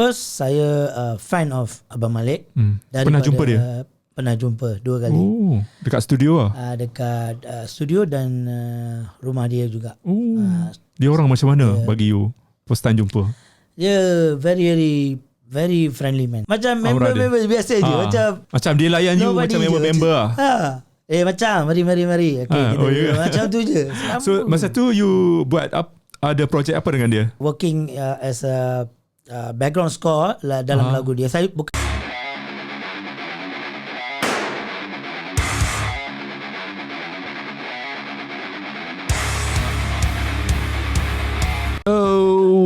First, saya fan of Abang Malik. Pernah jumpa dia? Pernah jumpa 2 kali. Oh, dekat studio lah? Dekat studio dan rumah dia juga. Dia orang macam mana bagi you first time jumpa? Dia very friendly man. Macam member biasa je. Macam dia layan you macam member lah. Macam mari. Okay, macam tu je. So masa tu you buat ada projek apa dengan dia? Working as a background score dalam lagu dia. Saya bukan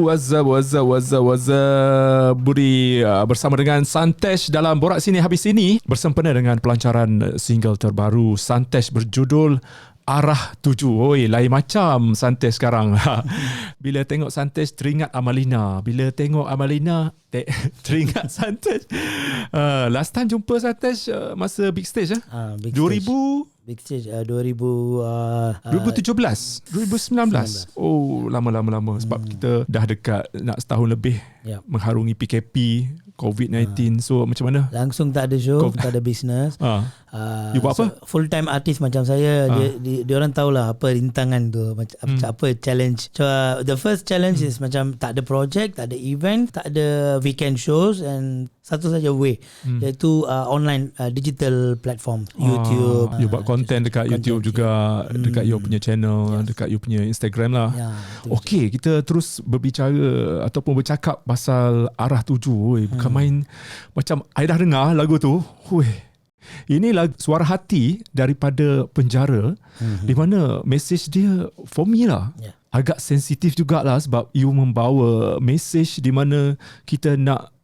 What's up Budi bersama dengan Santesh dalam Borak Sini Habis Sini bersempena dengan pelancaran single terbaru Santesh berjudul Arah Tuju. Oi, lain macam Santesh sekarang. Bila tengok Santesh teringat Amalina. Bila tengok Amalina teringat Santesh. Last time jumpa Santesh masa big stage big 2000 stage. Big stage 2017 2019. Oh, lama sebab kita dah dekat nak setahun lebih mengharungi PKP COVID-19. So macam mana? Langsung tak ada show, tak ada business. You buat apa? Full time artist macam saya. Dia orang tahulah apa rintangan tu, apa challenge. So, the first challenge is macam tak ada project, tak ada event, tak ada weekend shows, and satu saja way, iaitu online digital platform, YouTube. You buat content dekat YouTube juga, dekat you punya channel, dekat you punya Instagram lah. Okay, kita terus berbicara ataupun bercakap pasal Arah Tuju. Bukan main. Macam I dah dengar lagu tu. Ini lagu suara hati daripada penjara, di mana message dia for me lah agak sensitif jugalah, sebab you membawa message di mana kita nak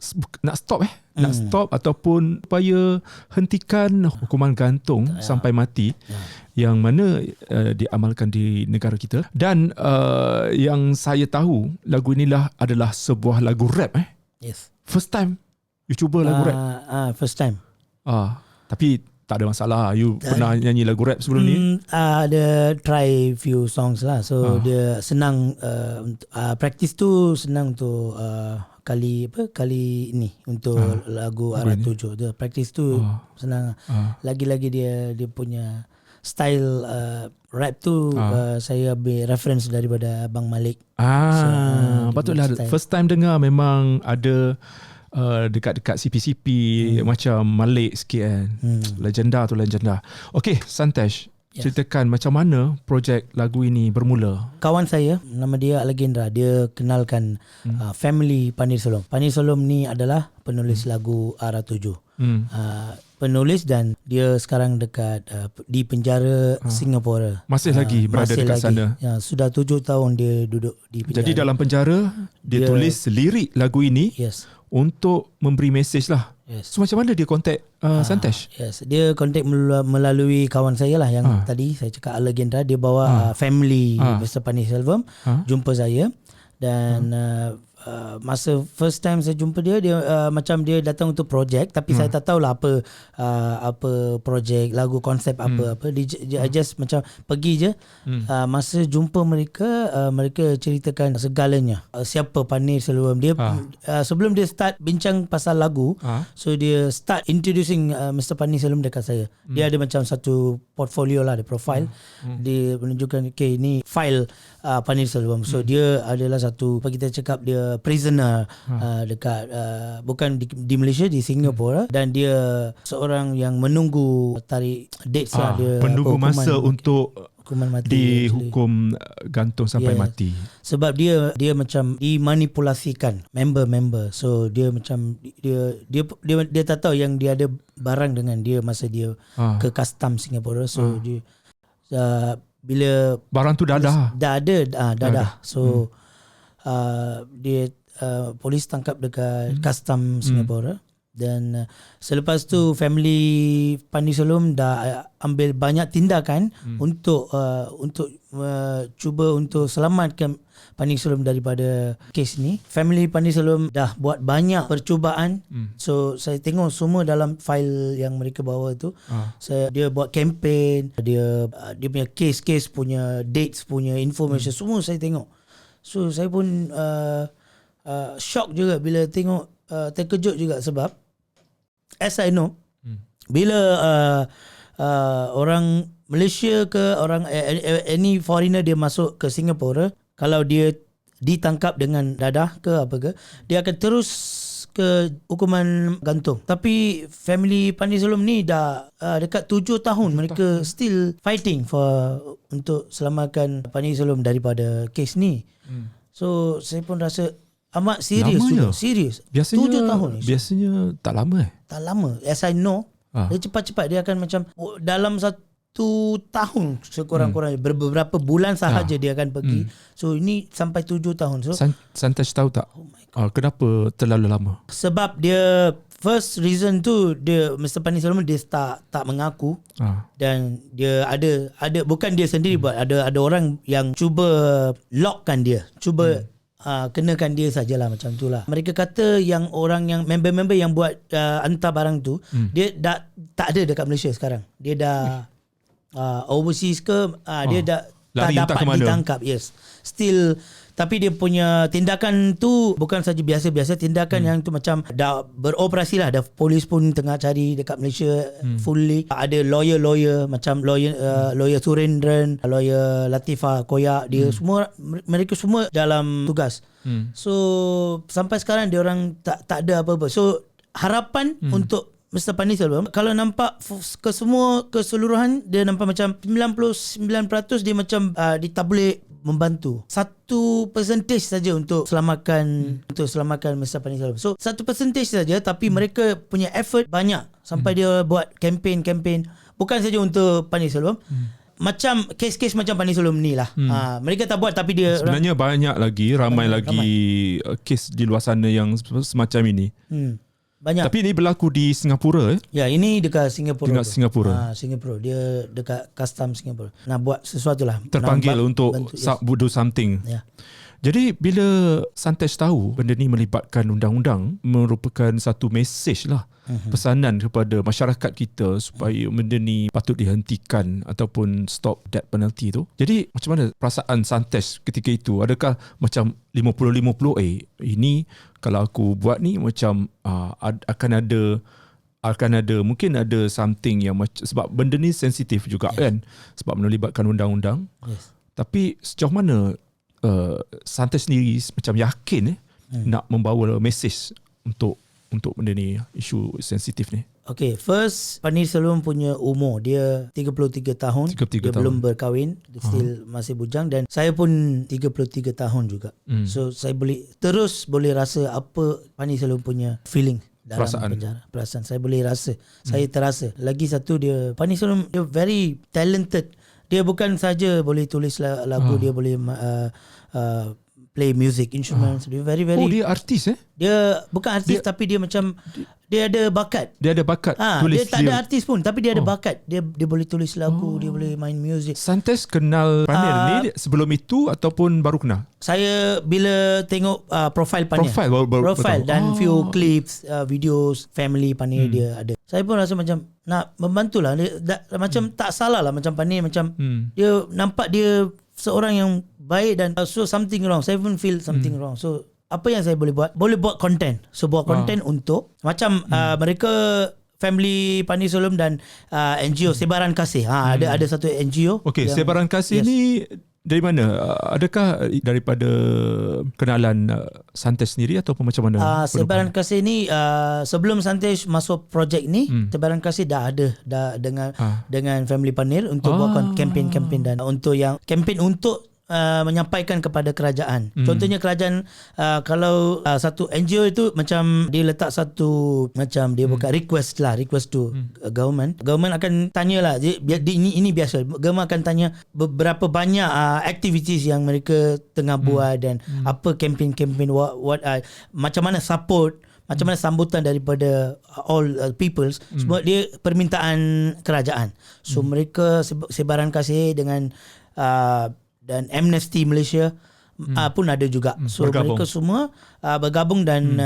stop nak stop ataupun supaya hentikan hukuman gantung sampai mati yang mana diamalkan di negara kita. Dan yang saya tahu lagu inilah adalah sebuah lagu rap. Yes. First time you cuba lagu rap? First time. Tapi tak ada masalah. You pernah nyanyi lagu rap sebelum ni? Ada try few songs lah. So dia senang, practice tu senang untuk kali ini untuk lagu Arah Tuju. Dia practice tu senang. Lagi-lagi dia punya style rap tu saya ambil reference daripada Abang Malik. Patutlah first time dengar memang ada dekat-dekat CP-CP macam Malik sikit kan. Legenda. Okay, Santesh, ceritakan macam mana projek lagu ini bermula. Kawan saya, nama dia Alexandra, dia kenalkan family Panir Solom. Panir Solom ni adalah penulis lagu Arah Tuju. Penulis, dan dia sekarang dekat di penjara Singapura. Masih lagi berada dekat sana. Sudah 7 tahun dia duduk di penjara. Jadi dalam penjara dia tulis lirik lagu ini untuk memberi mesej lah. So macam mana dia kontak Santesh? Dia kontak melalui kawan saya lah yang tadi saya cakap Alexandra. Dia bawa family Mr. Panir Selvam jumpa saya. Dan masa first time saya jumpa dia macam dia datang untuk projek, tapi saya tak tahulah apa projek, lagu, konsep apa. Dia just macam pergi je. Masa jumpa mereka ceritakan segalanya. Siapa Panir Selvam dia. Sebelum dia start bincang pasal lagu, so dia start introducing Mr. Panir Selvam dekat saya. Dia ada macam satu portfolio lah, ada profile. Dia menunjukkan ini file Panir Selvam. So dia adalah satu, kita cakap dia prisoner dekat bukan di Malaysia, di Singapura. Dan dia seorang yang menunggu tarik dates lah, dia menunggu masa untuk hukuman mati, dihukum gantung sampai mati. Sebab dia macam dimanipulasikan member. So dia macam dia tak tahu yang dia ada barang dengan dia masa dia ke custom Singapura. So dia bila barang tu dah ada. So dia polis tangkap dekat custom Singapura. Dan selepas tu family Panir Selvam dah ambil banyak tindakan untuk cuba untuk selamatkan Panir Selvam daripada kes ni. Family Panir Selvam dah buat banyak percubaan. So saya tengok semua dalam file yang mereka bawa tu. Dia buat campaign, dia punya case punya dates, punya information, semua saya tengok. So saya pun shock juga bila tengok terkejut juga sebab as I know bila orang Malaysia ke orang any foreigner dia masuk ke Singapura, kalau dia ditangkap dengan dadah ke apa ke, dia akan terus ke hukuman gantung. Tapi family Panir Selvom ni dah dekat 7 tahun mereka still fighting untuk selamatkan Panir Selvom daripada kes ni. So saya pun rasa amat serius juga. Serius. Biasanya 7 tahun. Biasanya tak lama Tak lama. As I know, dia cepat-cepat dia akan macam dalam 1 tahun sekurang-kurangnya, beberapa bulan sahaja dia akan pergi. So ini sampai 7 tahun. So Santaj tahu tak kenapa terlalu lama? Sebab dia first reason tu dia Mr. Panir Selvom dia tak mengaku. Dan dia ada bukan dia sendiri buat, ada orang yang cuba lockkan dia, cuba kenakan dia sajalah macam tu lah. Mereka kata yang orang yang member-member yang buat hantar barang tu, dia dah tak ada dekat Malaysia sekarang. Dia dah overseas ke, dia dah tak dapat ditangkap. Yes, still. Tapi dia punya tindakan tu bukan saja biasa-biasa, tindakan yang tu macam dah beroperasi lah. Dah polis pun tengah cari dekat Malaysia fully. Ada lawyer macam lawyer Surendran, lawyer Latifah Koyak, dia semua, mereka semua dalam tugas. So sampai sekarang dia orang tak ada apa-apa. So harapan untuk Mr. Panir Selvom, kalau nampak keseluruhan dia nampak macam 99% dia macam dia tak boleh membantu. 1% saja untuk selamatkan Mr. Panir Selvom. So 1% saja, tapi mereka punya effort banyak sampai dia buat campaign bukan saja untuk Panir Selvom. Macam kes-kes macam Panir Selvom ni lah. Mereka tak buat tapi dia sebenarnya banyak lagi, ramai lagi kes di luar sana yang semacam ini. Banyak. Tapi ini berlaku di Singapura. Ya, ini dekat Singapura. Singapura. Singapura. Dia dekat custom Singapura. Nak buat sesuatu lah. Terpanggil untuk do something. Ya. Jadi bila Santaj tahu benda ni melibatkan undang-undang, merupakan satu mesej lah, pesanan kepada masyarakat kita supaya benda ni patut dihentikan ataupun stop death penalty tu. Jadi macam mana perasaan Santaj ketika itu? Adakah macam 50-50, ini kalau aku buat ni macam akan ada mungkin ada something yang sebab benda ni sensitif juga, kan, sebab melibatkan undang-undang. Tapi sejauh mana Santaj sendiri macam yakin nak membawa mesej untuk benda ni, isu sensitif ni? Okay, first Panir Selvom punya umur dia 33 tahun. Dia belum berkahwin, dia still masih bujang, dan saya pun 33 tahun juga. So saya boleh rasa apa Panir Selvom punya feeling dalam penjara. Perasaan saya boleh rasa. Saya terasa. Lagi satu, dia Panir Selvom dia very talented. Dia bukan saja boleh tulis lagu, dia boleh play music instruments. Dia very dia artis Dia bukan artis, tapi dia macam dia ada bakat. Dia ada bakat tulis. Dia tak ada artis pun, tapi dia ada bakat. Dia boleh tulis lagu, dia boleh main music. Santaj kenal Panir ni sebelum itu ataupun baru kenal? Saya bila tengok profile Panir, profile dan few clips, videos family Panir dia ada. Saya pun rasa macam nak membantulah. Macam tak salah lah macam Panir, macam dia nampak dia seorang yang baik, dan so something wrong. Saya pun feel something wrong. So apa yang saya boleh buat? Boleh buat content. So buat content untuk macam mereka family Panir Selvom dan NGO Sebaran Kasih. Ada satu NGO. Okey, Sebaran Kasih ni dari mana? Adakah daripada kenalan Santaj sendiri ataupun macam mana? Sebaran Kasih ni sebelum Santaj masuk projek ni, Sebaran Kasih dah ada dengan family Panir untuk buat campaign dan untuk yang campaign untuk menyampaikan kepada kerajaan. Contohnya kerajaan, kalau satu NGO itu macam dia letak satu macam dia buka request to government akan tanyalah, ini biasa, government akan tanya beberapa banyak activities yang mereka tengah buat, dan apa campaign what macam mana support, macam mana sambutan daripada all peoples. Semua dia permintaan kerajaan. So mereka Sebaran Kasih dengan dan Amnesty Malaysia, pun ada juga. So bergabung. mereka semua bergabung dan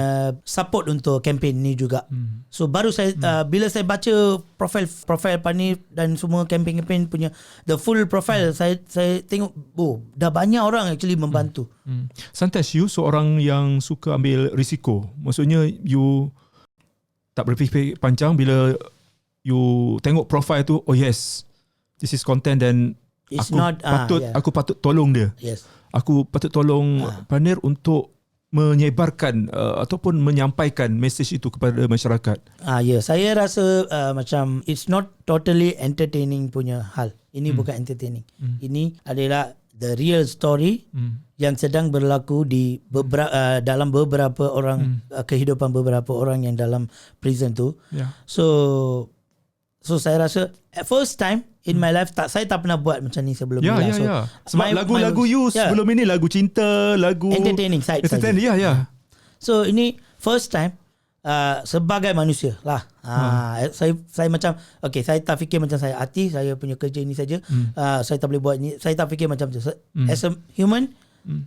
support untuk kempen ni juga. So baru saya bila saya baca profil Pani dan semua kempen punya the full profile, saya tengok dah banyak orang actually membantu. Santesh, you seorang yang suka ambil risiko. Maksudnya you tak berfikir panjang bila you tengok profile tu, oh yes, this is content dan It's aku not aku patut tolong dia. Yes. Aku patut tolong Panir untuk menyebarkan ataupun menyampaikan mesej itu kepada masyarakat. Saya rasa macam it's not totally entertaining punya hal. Ini bukan entertaining. Ini adalah the real story yang sedang berlaku di dalam beberapa orang kehidupan beberapa orang yang dalam prison tu. Yeah. So saya rasa first time in my life saya tak pernah buat macam ni sebelum ni. Sebab lagu-lagu you sebelum ini lagu cinta, lagu entertaining side saja. So ini first time sebagai manusia lah. Saya macam saya tak fikir macam saya artis, saya punya kerja ini saja. Saya tak boleh buat ni. Saya tak fikir macam tu. As a human,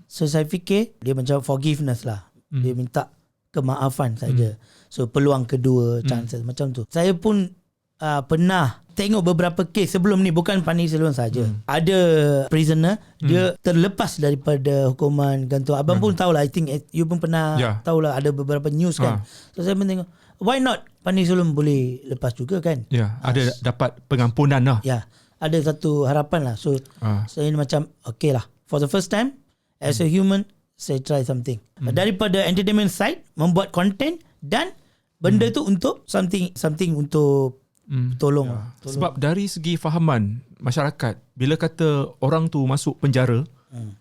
so saya fikir dia macam forgiveness lah. Dia minta kemaafan saja. So peluang kedua, chances macam tu. Saya pun pernah tengok beberapa kes sebelum ni, bukan Pani Selvam saja. Ada prisoner dia terlepas daripada hukuman gantung. Abang pun tahulah, I think you pun pernah tahulah, ada beberapa news kan. So saya pun tengok, why not Pani Selvam boleh lepas juga kan? Ada dapat pengampunan lah. Ada satu harapan lah. So saya macam okay lah, for the first time as a human saya try something. Daripada entertainment side, membuat content dan benda tu untuk something untuk tolong. Sebab dari segi fahaman masyarakat, bila kata orang tu masuk penjara,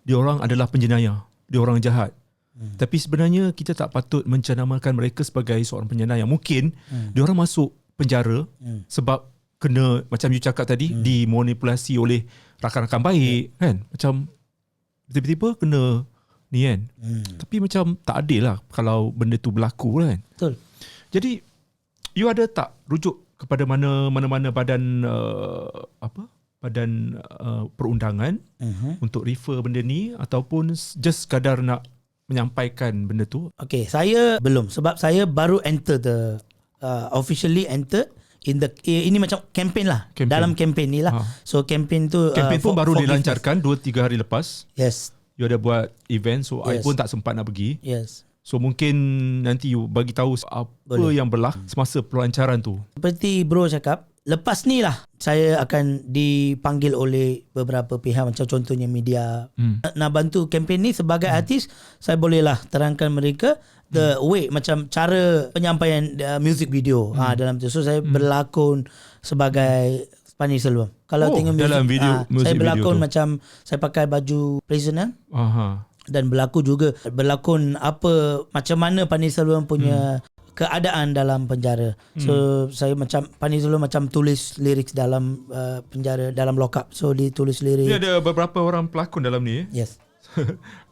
dia orang adalah penjenayah, dia orang jahat. Tapi sebenarnya kita tak patut mencanamakan mereka sebagai seorang penjenayah. Mungkin dia orang masuk penjara sebab kena, macam you cakap tadi, dimanipulasi oleh rakan-rakan baik kan. Macam tiba-tiba kena ni kan. Tapi macam tak adil lah kalau benda tu berlaku kan. Betul. Jadi you ada tak rujuk kepada mana-mana badan badan perundangan untuk refer benda ni, ataupun just sekadar nak menyampaikan benda tu? Okay, saya belum, sebab saya baru enter officially enter ini macam campaign lah. Dalam campaign ni lah. So campaign tu pun baru dilancarkan 2-3 hari lepas. Yes. You ada buat event, so I pun tak sempat nak pergi. Yes. So mungkin nanti you bagi tahu apa yang berlaku semasa pelancaran tu. Seperti bro cakap, lepas ni lah saya akan dipanggil oleh beberapa pihak, macam contohnya media. Nak bantu kempen ni sebagai artis, saya bolehlah terangkan mereka the way, macam cara penyampaian music video dalam tu. So saya berlakon sebagai Pani Selvam. Kalau tengok dalam video, saya berlakon video macam saya pakai baju prisoner. Dan berlakon macam mana Pani Selvam punya keadaan dalam penjara. So saya macam Pani Selvam macam tulis lirik dalam penjara, dalam lock up. So dia tulis lirik. Dia ada beberapa orang pelakon dalam ni. Yes.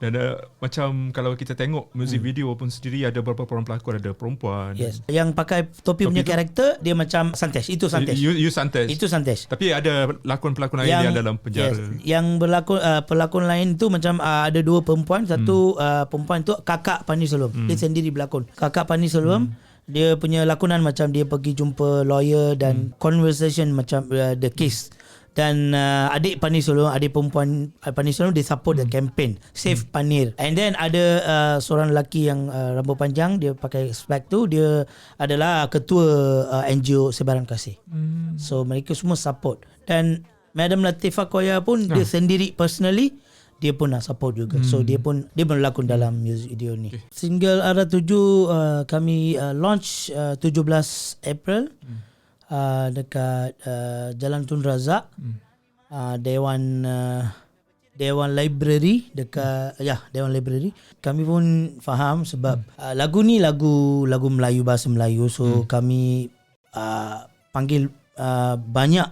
Dan macam kalau kita tengok music video pun sendiri, ada beberapa orang pelakon, ada perempuan. Yes. Yang pakai topi punya karakter dia macam Santesh. Itu Santesh. You Santesh. Itu Santesh. Tapi ada pelakon-pelakon lain yang dalam penjara. Yes. Yang berlakon pelakon lain tu macam ada dua perempuan. Satu perempuan tu kakak Pani Selvam. Dia sendiri berlakon. Kakak Pani Selvam. Dia punya lakonan macam dia pergi jumpa lawyer dan conversation macam the case. Dan adik Pani Selvam, adik perempuan Pani Selvam, dia support the campaign Save Panir. And then ada seorang lelaki yang rambut panjang, dia pakai spek tu, dia adalah ketua NGO Sebaran Kasih. So mereka semua support. Dan Madam Latifah Koya pun dia sendiri personally dia pun nak support juga. So dia berlakon dalam music video ni. Single Ara7 kami launch 17 April. Dekat Jalan Tun Razak, Dewan Library dekat Dewan Library. Kami pun faham sebab lagu ni lagu Melayu, bahasa Melayu. So kami panggil banyak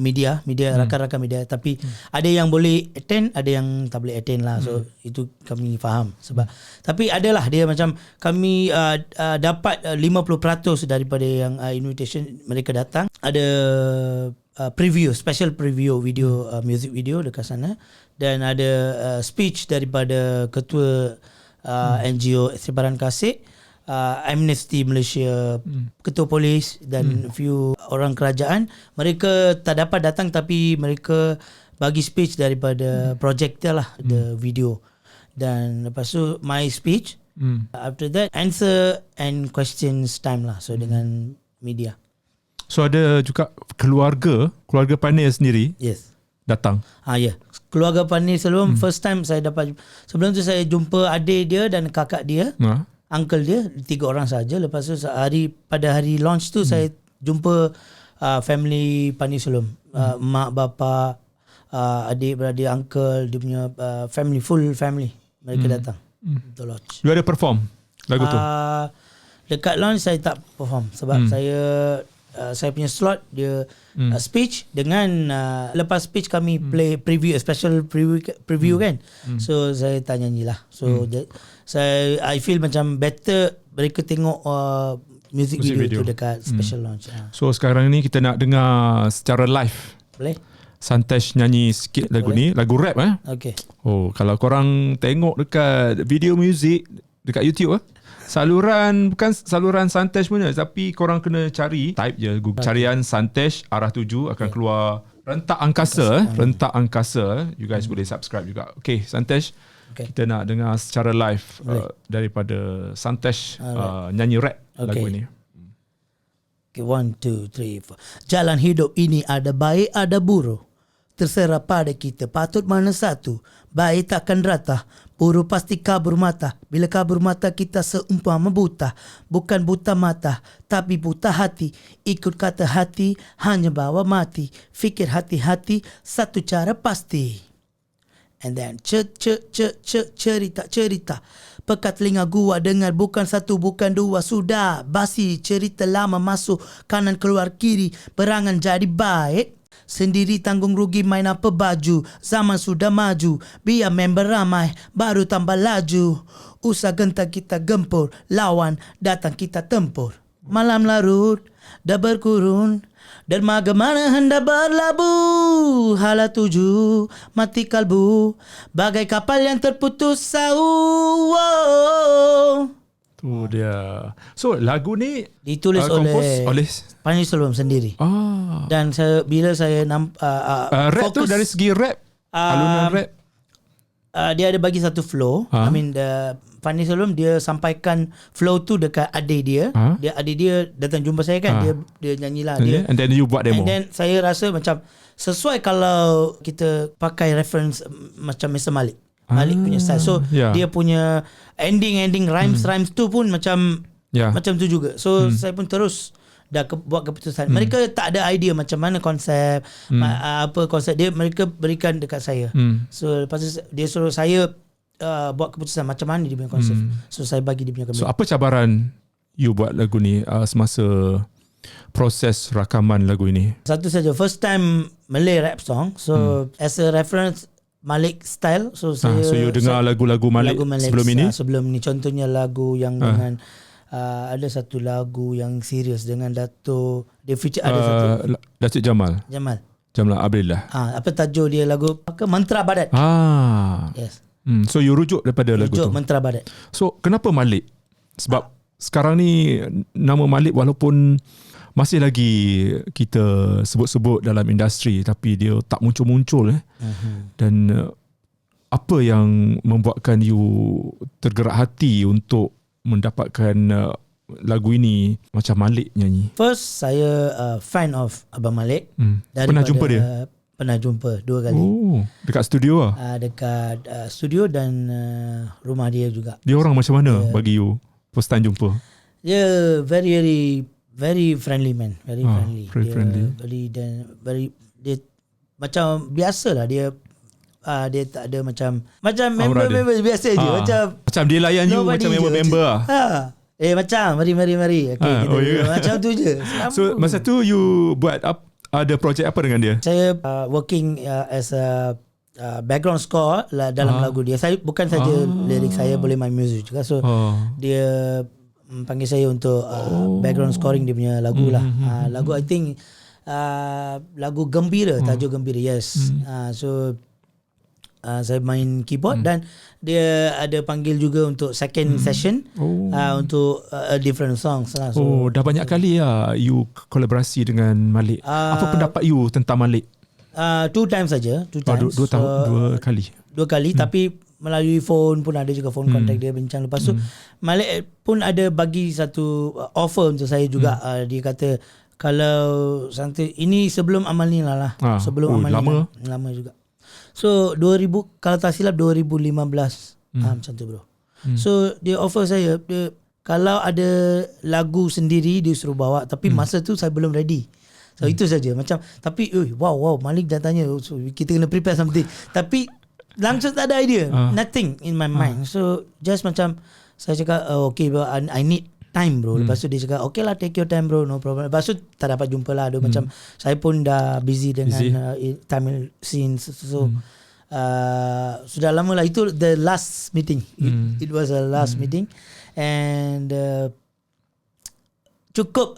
media rakan-rakan media, tapi ada yang boleh attend, ada yang tak boleh attend lah. So itu kami faham sebab tapi adalah dia macam kami dapat 50% daripada yang invitation mereka datang. Ada special preview video, music video dekat sana, dan ada speech daripada ketua NGO Sebaran Kasih, Amnesty Malaysia, ketua polis dan few orang kerajaan. Mereka tak dapat datang tapi mereka bagi speech daripada projector lah, the video. Dan lepas tu my speech, after that answer and questions time lah, so dengan media. So ada juga keluarga panel sendiri datang. Ya, keluarga panel sebelum first time saya dapat. Sebelum tu saya jumpa adik dia dan kakak dia, uncle dia, 3 orang saja. Lepas tu pada hari launch tu saya jumpa family Pani Sulum, mak bapa, adik beradik, uncle, dia punya full family mereka datang untuk launch. You ada perform lagu tu? Dekat launch saya tak perform sebab saya punya slot dia speech dengan lepas speech kami play preview, special preview kan. So saya tak nyanyi lah. So I feel macam better mereka tengok music video tu dekat special launch. So sekarang ni kita nak dengar secara live. Boleh? Santesh nyanyi sikit lagu ni, lagu rap Okay. Oh, kalau korang tengok dekat video music dekat YouTube bukan saluran Santesh punya, tapi korang kena cari, type je Google carian Santesh Arah 7 akan keluar Rentak Angkasa. Rentak Angkasa. You guys boleh subscribe juga. Okay, Santesh, kita nak dengar secara live daripada Santesh nyanyi rap lagu ni. Okay, 1, 2, 3, 4. Jalan hidup ini ada baik ada buruk, terserah pada kita patut mana satu. Baik takkan rata, buruk pasti kabur mata. Bila kabur mata kita seumpama buta. Bukan buta mata tapi buta hati. Ikut kata hati hanya bawa mati. Fikir hati-hati satu cara pasti. And then cerita. Pekat telinga gua dengar bukan satu bukan dua. Sudah basi cerita lama masuk kanan keluar kiri. Berangan jadi baik. Sendiri tanggung rugi main apa baju. Zaman sudah maju, biar member ramai baru tambah laju. Usah gentar kita gempur, lawan datang kita tempur. Malam larut dah berkurun, dermaga mana hendak berlabuh. Hala tuju mati kalbu, bagai kapal yang terputus sau. Tu dia. So lagu ni ditulis oleh Pani Sulum sendiri. Dan bila saya rap tu dari segi rap, alunan rap, dia ada bagi satu flow. I mean Pani Sulum dia sampaikan flow tu dekat adik dia. Adik dia datang jumpa saya kan, dia nyanyilah dia. And then you buat demo. And then saya rasa macam sesuai kalau kita pakai reference macam Mr. Malik punya style. So dia punya ending rhymes tu pun macam tu juga. So saya pun terus dah buat keputusan. Mereka tak ada idea macam mana konsep, apa konsep dia, mereka berikan dekat saya. So lepas tu dia suruh saya buat keputusan macam mana dia punya konsep. So saya bagi dia punya konsep. So apa cabaran you buat lagu ni semasa proses rakaman lagu ini? Satu saja, first time Malay rap song. So as a reference Malik style. So you dengar lagu-lagu Malik sebelum ini? Sebelum ni contohnya lagu yang dengan ada satu lagu yang serius dengan Dato', dia feature ada satu Datuk Jamal Abdillah. Apa tajuk dia lagu Mantra Badat. Yes. So you rujuk daripada lagu tu, Mantra Badat. So kenapa Malik? Sebab sekarang ni nama Malik walaupun masih lagi kita sebut-sebut dalam industri, tapi dia tak muncul-muncul Dan apa yang membuatkan you tergerak hati untuk mendapatkan lagu ini macam Malik nyanyi? First saya fan of Abang Malik. Pernah jumpa dia? Pernah jumpa 2 kali. Dekat studio dekat studio dan rumah dia juga. Dia orang macam mana bagi you first time jumpa? Dia very friendly man, very friendly. Dia macam biasalah dia. Dia tak ada macam member biasa je, macam dia layan you macam member lah. Macam mari okay, macam tu je. So masa tu you buat ada projek apa dengan dia? Saya working as a background score dalam lagu dia. Saya bukan saja lirik, saya boleh main music juga. So dia panggil saya untuk background scoring dia punya lagu lah. Lagu I think lagu Gembira, tajuk Gembira. Yes. So saya main keyboard dan dia ada panggil juga untuk second session untuk different songs lah. So, dah banyak kali you kolaborasi dengan Malik. Apa pendapat you tentang Malik? 2 times saja. 2 times. Dua kali. 2 kali tapi melalui phone pun ada juga, phone contact dia bincang. Lepas tu Malik pun ada bagi satu offer untuk saya juga. Dia kata kalau santai ini sebelum Amal Ni lah. Sebelum Amal Ni lama juga. So 2000 kalau tak silap 2015 macam tu bro. So dia offer saya, dia kalau ada lagu sendiri dia suruh bawa, tapi masa tu saya belum ready. So itu saja. Macam tapi wow Malik dah tanya, so kita kena prepare something. Tapi langsung tak ada idea. Nothing in my mind. So just macam saya cakap okay bro, I need time bro. Lepas tu dia cakap okay lah, take your time bro, no problem. Lepas tu tak dapat jumpa lah. Dia macam saya pun dah busy dengan Tamil scene. So sudah lama lah. Itu the last meeting. It was a last meeting. And cukup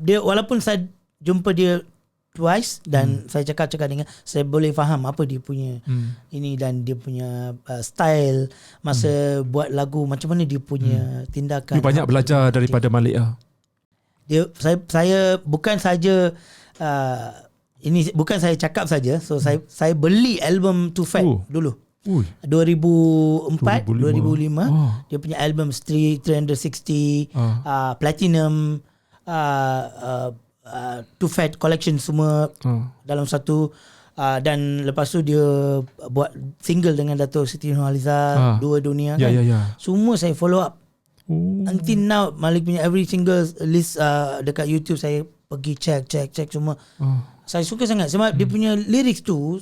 dia, walaupun saya jumpa dia twice dan saya cakap dengan saya boleh faham apa dia punya ini dan dia punya style masa buat lagu, macam mana dia punya tindakan. You banyak belajar daripada Malik Dia saya bukan saja ini bukan saya cakap saja. So saya beli album Too Fat dulu. 2004 2005 dia punya album 360 Platinum Too Fat Collection semua dalam satu dan lepas tu dia buat single dengan Dato' Siti Nurhaliza, Dua Dunia kan. Semua saya follow up. Until now Malik punya every single list dekat YouTube saya pergi check semua. Saya suka sangat sebab dia punya lyrics tu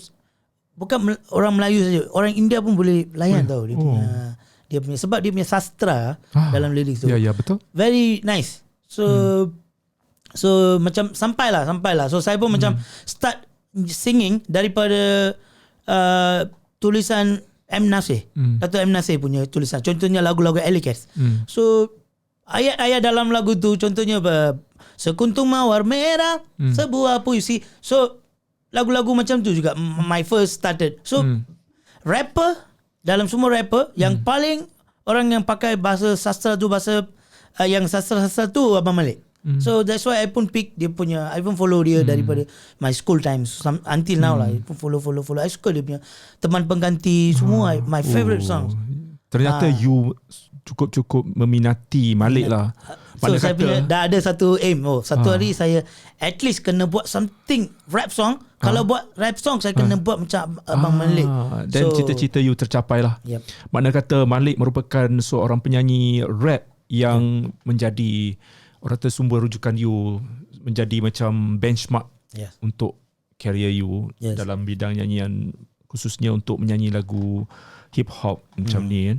bukan orang Melayu saja, orang India pun boleh layan tau dia punya sebab dia punya sastra dalam lyrics tu. Ya betul. Very nice. So macam sampailah. So saya pun macam start singing daripada tulisan M. Nasir. Dato' M. Nasir punya tulisan. Contohnya lagu-lagu Elikes. So ayat-ayat dalam lagu tu contohnya sekuntum mawar merah, sebuah puisi. So lagu-lagu macam tu juga my first started. So rapper, dalam semua rapper yang paling orang yang pakai bahasa sastra tu, bahasa yang sastra-sastra tu Abang Malik. So that's why I pun pick dia punya, I pun follow dia daripada my school times until now lah. I pun follow. I suka dia punya Teman Pengganti semua my favorite songs. Ternyata you cukup meminati Malik lah. So saya punya dah ada satu aim. Satu hari saya at least kena buat something rap song. Kalau buat rap song saya kena buat macam Abang Malik. Dan cita-cita you tercapai lah. Makna kata Malik merupakan seorang penyanyi rap yang menjadi orang tersumber rujukan you, menjadi macam benchmark untuk career you dalam bidang nyanyian, khususnya untuk menyanyi lagu hip hop macam ni kan.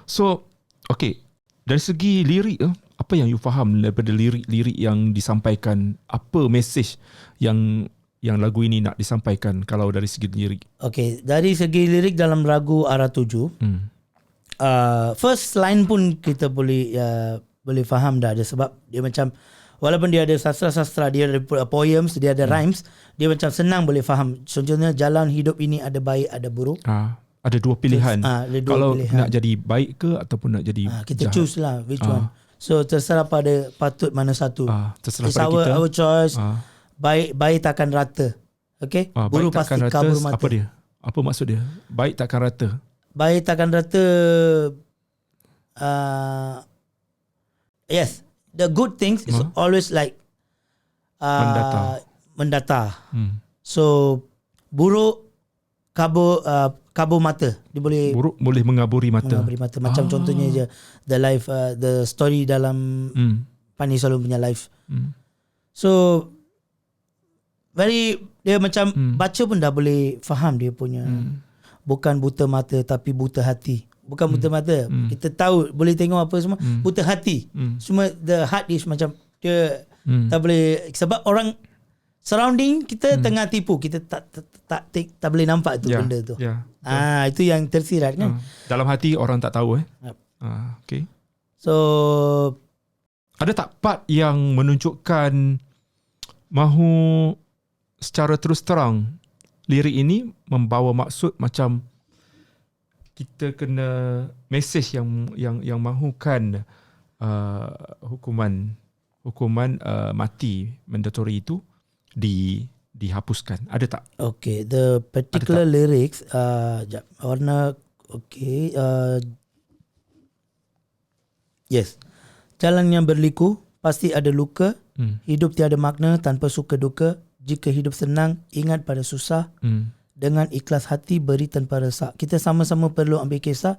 So okay, dari segi lirik apa yang you faham daripada lirik-lirik yang disampaikan? Apa message yang lagu ini nak disampaikan kalau dari segi lirik? Okay, dari segi lirik dalam lagu Arah Tuju, first line pun kita boleh faham dah ada, sebab dia macam walaupun dia ada sastra-sastra, dia ada poems, dia ada rhymes, dia macam senang boleh faham. Contohnya jalan hidup ini ada baik ada buruk. Ada dua pilihan. Kalau pilihan. Nak jadi baik ke ataupun nak jadi kita jahat. Choose lah which one. So terserah pada patut mana satu. Terserah pada kita. Our choice. Baik takkan rata. Okay. Buruk pasti kabur mata. Apa dia? Apa maksud dia? Baik takkan rata. Baik takkan rata. Yes, the good things is always like mendata. So buruk kabur mata. Dia boleh buruk boleh mengaburi mata. Macam contohnya je the life the story dalam Pani Solomon punya life. So dia macam baca pun dah boleh faham dia punya bukan buta mata tapi buta hati. Bukan buta mata. Kita tahu boleh tengok apa semua. Buta hati. Semua the heart is macam dia tak boleh, sebab orang surrounding kita tengah tipu, kita tak boleh nampak tu benda tu. Itu yang tersirat kan. Dalam hati orang tak tahu Yep. Okay. So ada tak part yang menunjukkan mahu secara terus terang lirik ini membawa maksud macam kita kena mesej yang mahukan hukuman mati mandatory itu dihapuskan. Ada tak? Okay, the particular lyrics warna yes. Jalan yang berliku pasti ada luka. Hidup tiada makna tanpa suka duka. Jika hidup senang, ingat pada susah. Dengan ikhlas hati beri tanpa resah. Kita sama-sama perlu ambil kisah.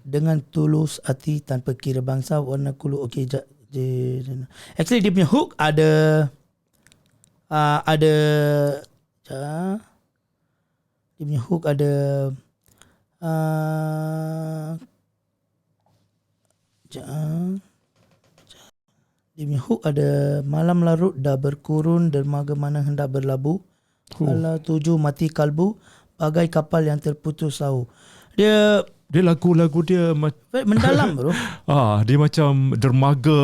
Dengan tulus hati tanpa kira bangsa. Warna kulu. Okay, actually dia punya hook ada dia punya hook ada dia punya hook ada malam larut dah berkurun dermaga mana hendak berlabuh. Kala tuju mati kalbu bagai kapal yang terputus sauh. Dia lagu-lagu dia mendalam bro. Dia macam dermaga.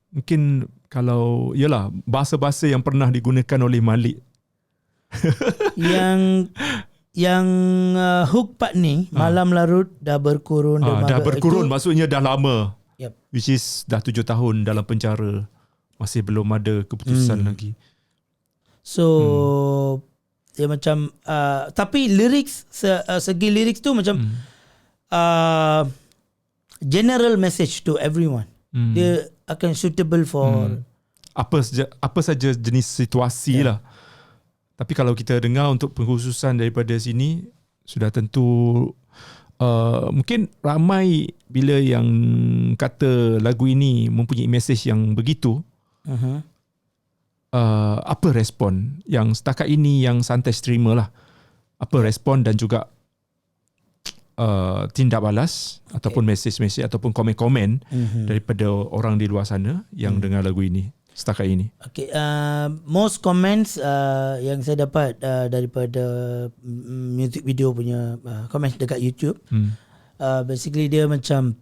Mungkin kalau yalah bahasa-bahasa yang pernah digunakan oleh Malik. yang hook part ni malam larut dah berkurun dermaga. Dah berkurun itu, maksudnya dah lama. Yep. Which is dah 7 tahun dalam penjara. Masih belum ada keputusan lagi. So dia macam tapi lyrics segi lyrics tu macam general message to everyone. Dia akan suitable for apa saja jenis situasi lah. Tapi kalau kita dengar untuk pengkhususan daripada sini sudah tentu mungkin ramai bila yang kata lagu ini mempunyai message yang begitu. Apa respon yang setakat ini yang Santesh terima lah, apa respon dan juga tindak balas ataupun mesej-mesej ataupun komen-komen daripada orang di luar sana yang dengar lagu ini setakat ini. Okay, most comments yang saya dapat daripada music video punya comments dekat YouTube, basically dia macam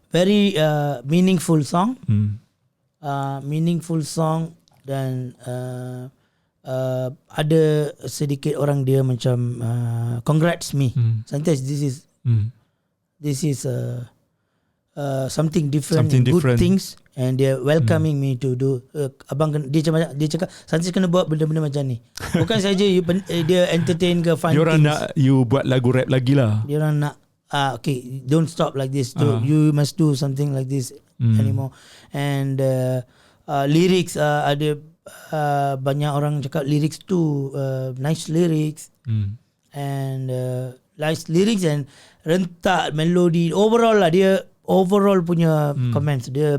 very meaningful song. Meaningful song dan ada sedikit orang dia macam congrats me. Sometimes this is something different, good things, and they're welcoming me to do. Abang dia cakap Santis kena buat benda-benda macam ni. Bukan saja dia entertain ke fun. Diorang nak you buat lagu rap lagi lah. Diorang nak okay, don't stop like this. You must do something like this anymore. And lyrics ada banyak orang cakap lyrics tu nice lyrics and nice lyrics and rentak melodi overall lah, dia overall punya comments dia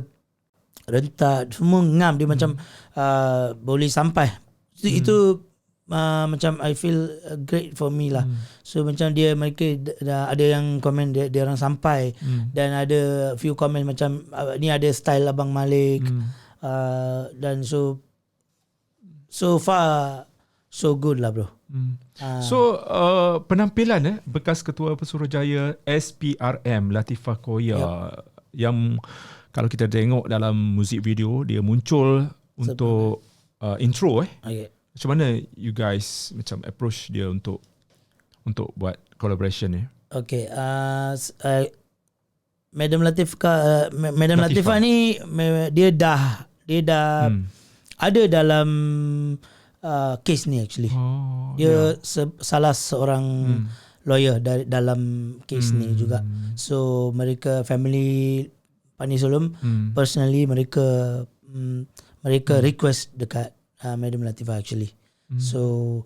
rentak semua ngam, dia macam boleh sampai itu macam I feel great for me lah. So macam mereka ada yang komen dia orang sampai dan ada few komen macam ni ada style Abang Malik dan so far so good lah bro. So penampilan bekas Ketua Pesuruhjaya SPRM Latifah Koya yang kalau kita tengok dalam muzik video dia muncul untuk intro okay. Macam mana you guys macam approach dia untuk buat collaboration ni? Okay, Madam Latifah ni dia dah ada dalam case ni actually. Dia salah seorang lawyer dalam case ni juga. So mereka family Pani Solom personally mereka request dekat Madam Latifah actually. So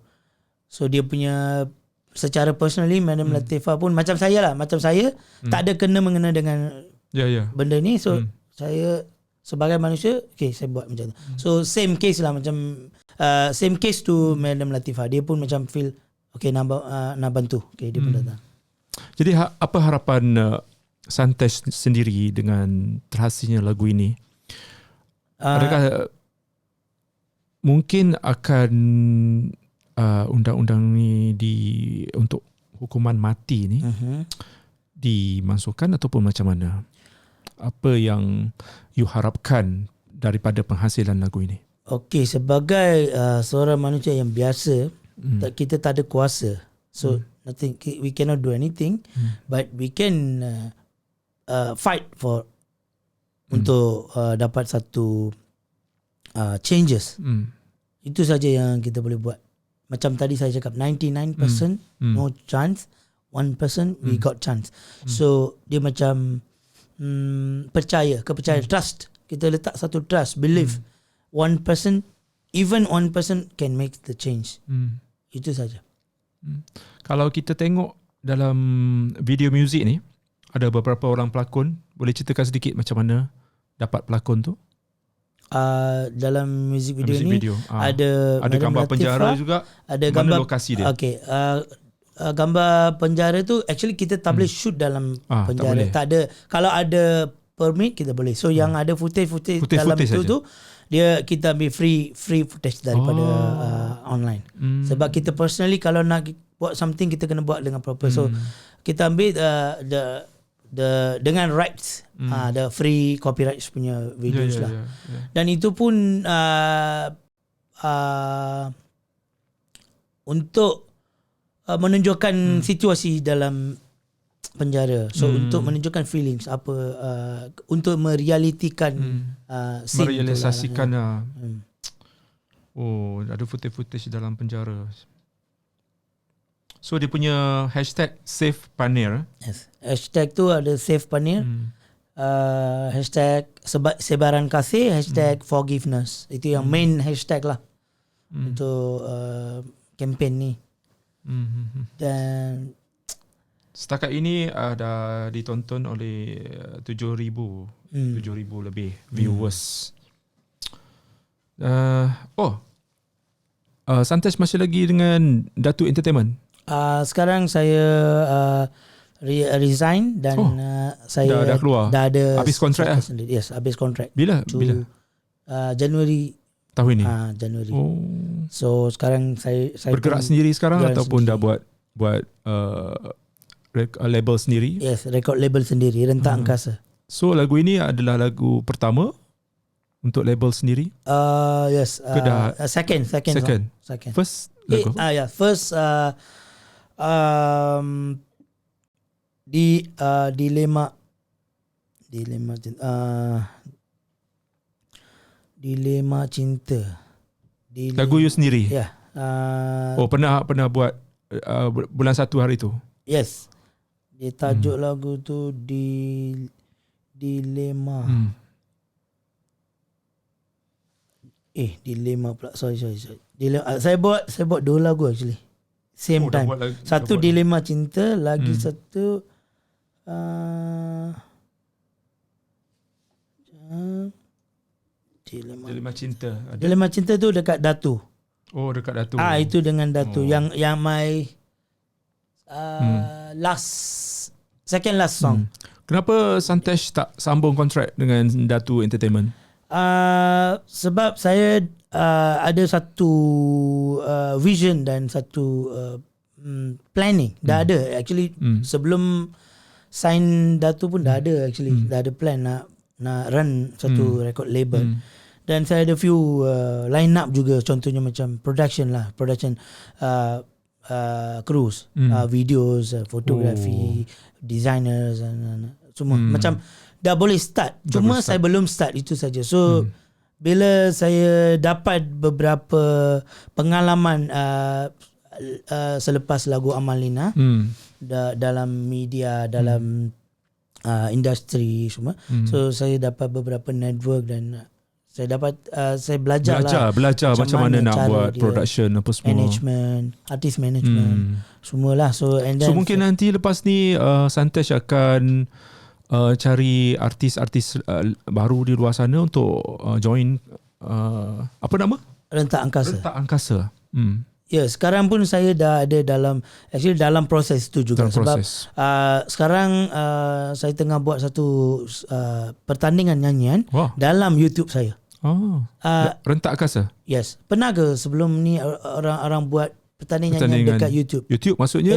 dia punya secara personally Madam Latifah pun macam saya tak ada kena-mengena dengan benda ni. So saya sebagai manusia saya buat macam tu. So same case lah, macam same case to Madam Latifah, dia pun macam feel nak bantu. Dia pun datang. Jadi apa harapan Santesh sendiri dengan terhasilnya lagu ini? Adakah mungkin akan undang-undang ni untuk hukuman mati ni dimasukkan ataupun macam mana? Apa yang you harapkan daripada penghasilan lagu ini? Okey, sebagai seorang manusia yang biasa, kita tak ada kuasa. So nothing, we cannot do anything, but we can fight for untuk dapat satu changes. Itu saja yang kita boleh buat. Macam tadi saya cakap 99% no chance, 1% we got chance. So dia macam kepercayaan, trust. Kita letak satu trust, belief. 1%, even 1% can make the change. Itu saja. Kalau kita tengok dalam video muzik ni, ada beberapa orang pelakon. Boleh ceritakan sedikit macam mana dapat pelakon tu? Dalam music video ada gambar penjara juga. Ada mana gambar lokasi dia? Okey, gambar penjara tu actually kita tak boleh shoot dalam penjara. Tak ada. Kalau ada permit kita boleh. So yang ada footage dalam itu tu dia kita ambil free footage daripada online. Sebab kita personally kalau nak buat something kita kena buat dengan proper. So kita ambil dengan rights, the free copyright punya videos lah. Dan itu pun untuk menunjukkan situasi dalam penjara. So untuk menunjukkan feelings apa, untuk merealitikan scene, merealisasikan lah. Oh, ada footage dalam penjara. So dia punya hashtag Save Panir. Yes. Hashtag tu ada Save Panir. Hashtag sebaran kasih, hashtag forgiveness. Itu yang main hashtag lah untuk campaign ni. Dan setakat ini dah ditonton oleh 7,000 lebih viewers. Santosh masih lagi dengan Datu Entertainment? Sekarang saya resign dan saya dah keluar. Dah ada habis kontrak lah. Yes, habis kontrak. Bila? Januari tahun ini. Januari. So sekarang saya bergerak sendiri sekarang ataupun sendiri. dah buat label sendiri? Yes, record label sendiri, Rentak Angkasa. So lagu ini adalah lagu pertama untuk label sendiri? Yes. Second. First lagu? First Dilema Cinta. Lagu you sendiri? Ya. Pernah buat bulan 1 hari tu? Yes. Dia tajuk lagu tu Dilema. Dilema pula. Sorry. Dilema. Saya buat 2 lagu actually. Same time. Satu Dilema Cinta, lagi satu Dilema Cinta. Dilema Cinta tu dekat Datu. Dekat Datu. Itu dengan Datu. Yang my second last song. Kenapa Santosh tak sambung kontrak dengan Datu Entertainment? Sebab saya ada satu vision dan satu planning. Dah ada actually. Sebelum sign Datu pun dah ada actually. Dah ada plan nak run satu record label. Dan saya ada few line up juga, contohnya macam production crews, videos, fotografi, designers dan semua. Macam dah boleh start. Cuma saya belum start, itu saja. So bila saya dapat beberapa pengalaman selepas lagu Amalina dalam media, dalam industri semua. So saya dapat beberapa network dan saya belajar macam mana nak buat production apa semua, management, artist management, semualah. So mungkin nanti lepas ni Santosh akan cari artis-artis baru di luar sana untuk join apa nama? Rentak Angkasa. Ya, sekarang pun saya dah ada dalam proses tu juga. Sebab sekarang saya tengah buat satu pertandingan nyanyian dalam YouTube saya. Rentak angkasa? Yes. Pernah ke sebelum ni orang buat pertandingan yang dekat YouTube? YouTube maksudnya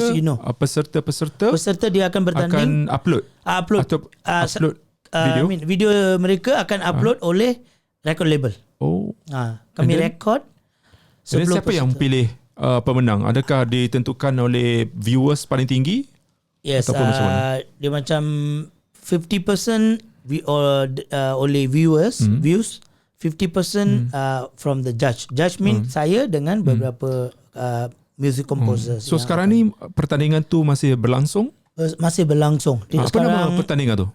peserta-peserta dia akan bertanding, akan upload atau upload video. Video mereka akan upload oleh record label. Kami record. Jadi siapa yang pilih pemenang? Adakah ditentukan oleh viewers paling tinggi? Yes, dia macam 50% oleh viewers, views, 50% from the judge. Judge mean saya dengan beberapa music composers. So sekarang ni pertandingan tu masih berlangsung? Masih berlangsung. Apa nama pertandingan tu?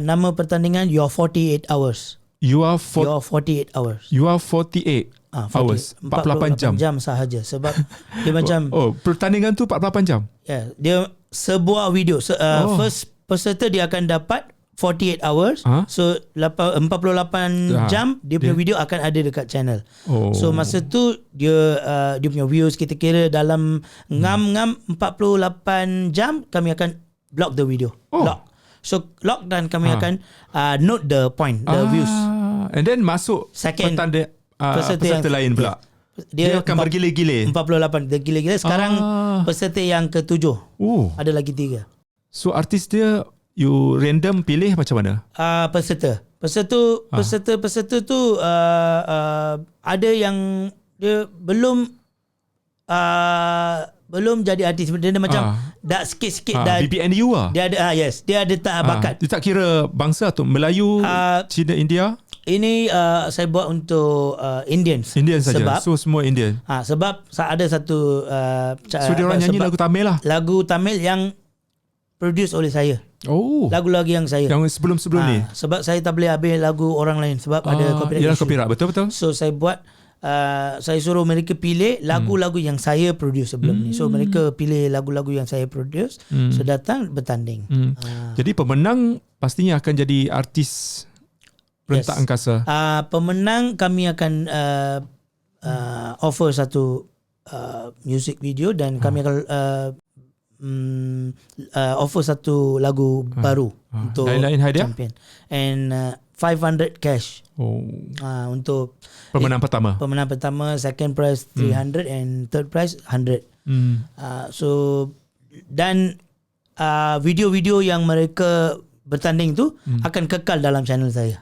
Nama pertandingan Your 48 Hours. You are 48 hours. You are 48 hours. 48 jam sahaja. Sebab dia macam pertandingan tu 48 jam. Yeah, dia sebuah video. First peserta dia akan dapat 48 hours. So 48 jam dia punya video akan ada dekat channel. So masa tu dia punya views kita kira dalam ngam 48 jam kami akan block the video. Lock. So lock dan kami akan note the point, the views. And then masuk second peserta lain pula. Dia akan bergila-gila. 48 dia gila-gila. Sekarang peserta yang ke-7. Ada lagi 3. So artis dia you random pilih macam mana? Peserta tu ada yang dia belum jadi artis. Dia macam dah sikit-sikit dah BBNU lah. Dia ada dia ada tak bakat. Dia tak kira bangsa tu Melayu, Cina, India. Ini saya buat untuk Indian saja. So semua Indian. Sebab ada satu so dia orang nyanyi lagu Tamil lah. Lagu Tamil yang produce oleh saya. Lagu-lagu yang saya. Yang sebelum-sebelum ni. Sebab saya tak boleh ambil lagu orang lain sebab ada copyright. Yalah, copyright, betul-betul. So saya buat saya suruh mereka pilih lagu-lagu yang saya produce sebelum ni. So mereka pilih lagu-lagu yang saya produce. So datang bertanding. Jadi pemenang pastinya akan jadi artis rentak angkasa. Pemenang kami akan offer satu music video dan kami akan offer satu lagu baru untuk lain-lain hadiah champion and 500 cash untuk pemenang pertama. Pemenang pertama, second prize 300 and third prize 100. So dan video-video yang mereka bertanding tu akan kekal dalam channel saya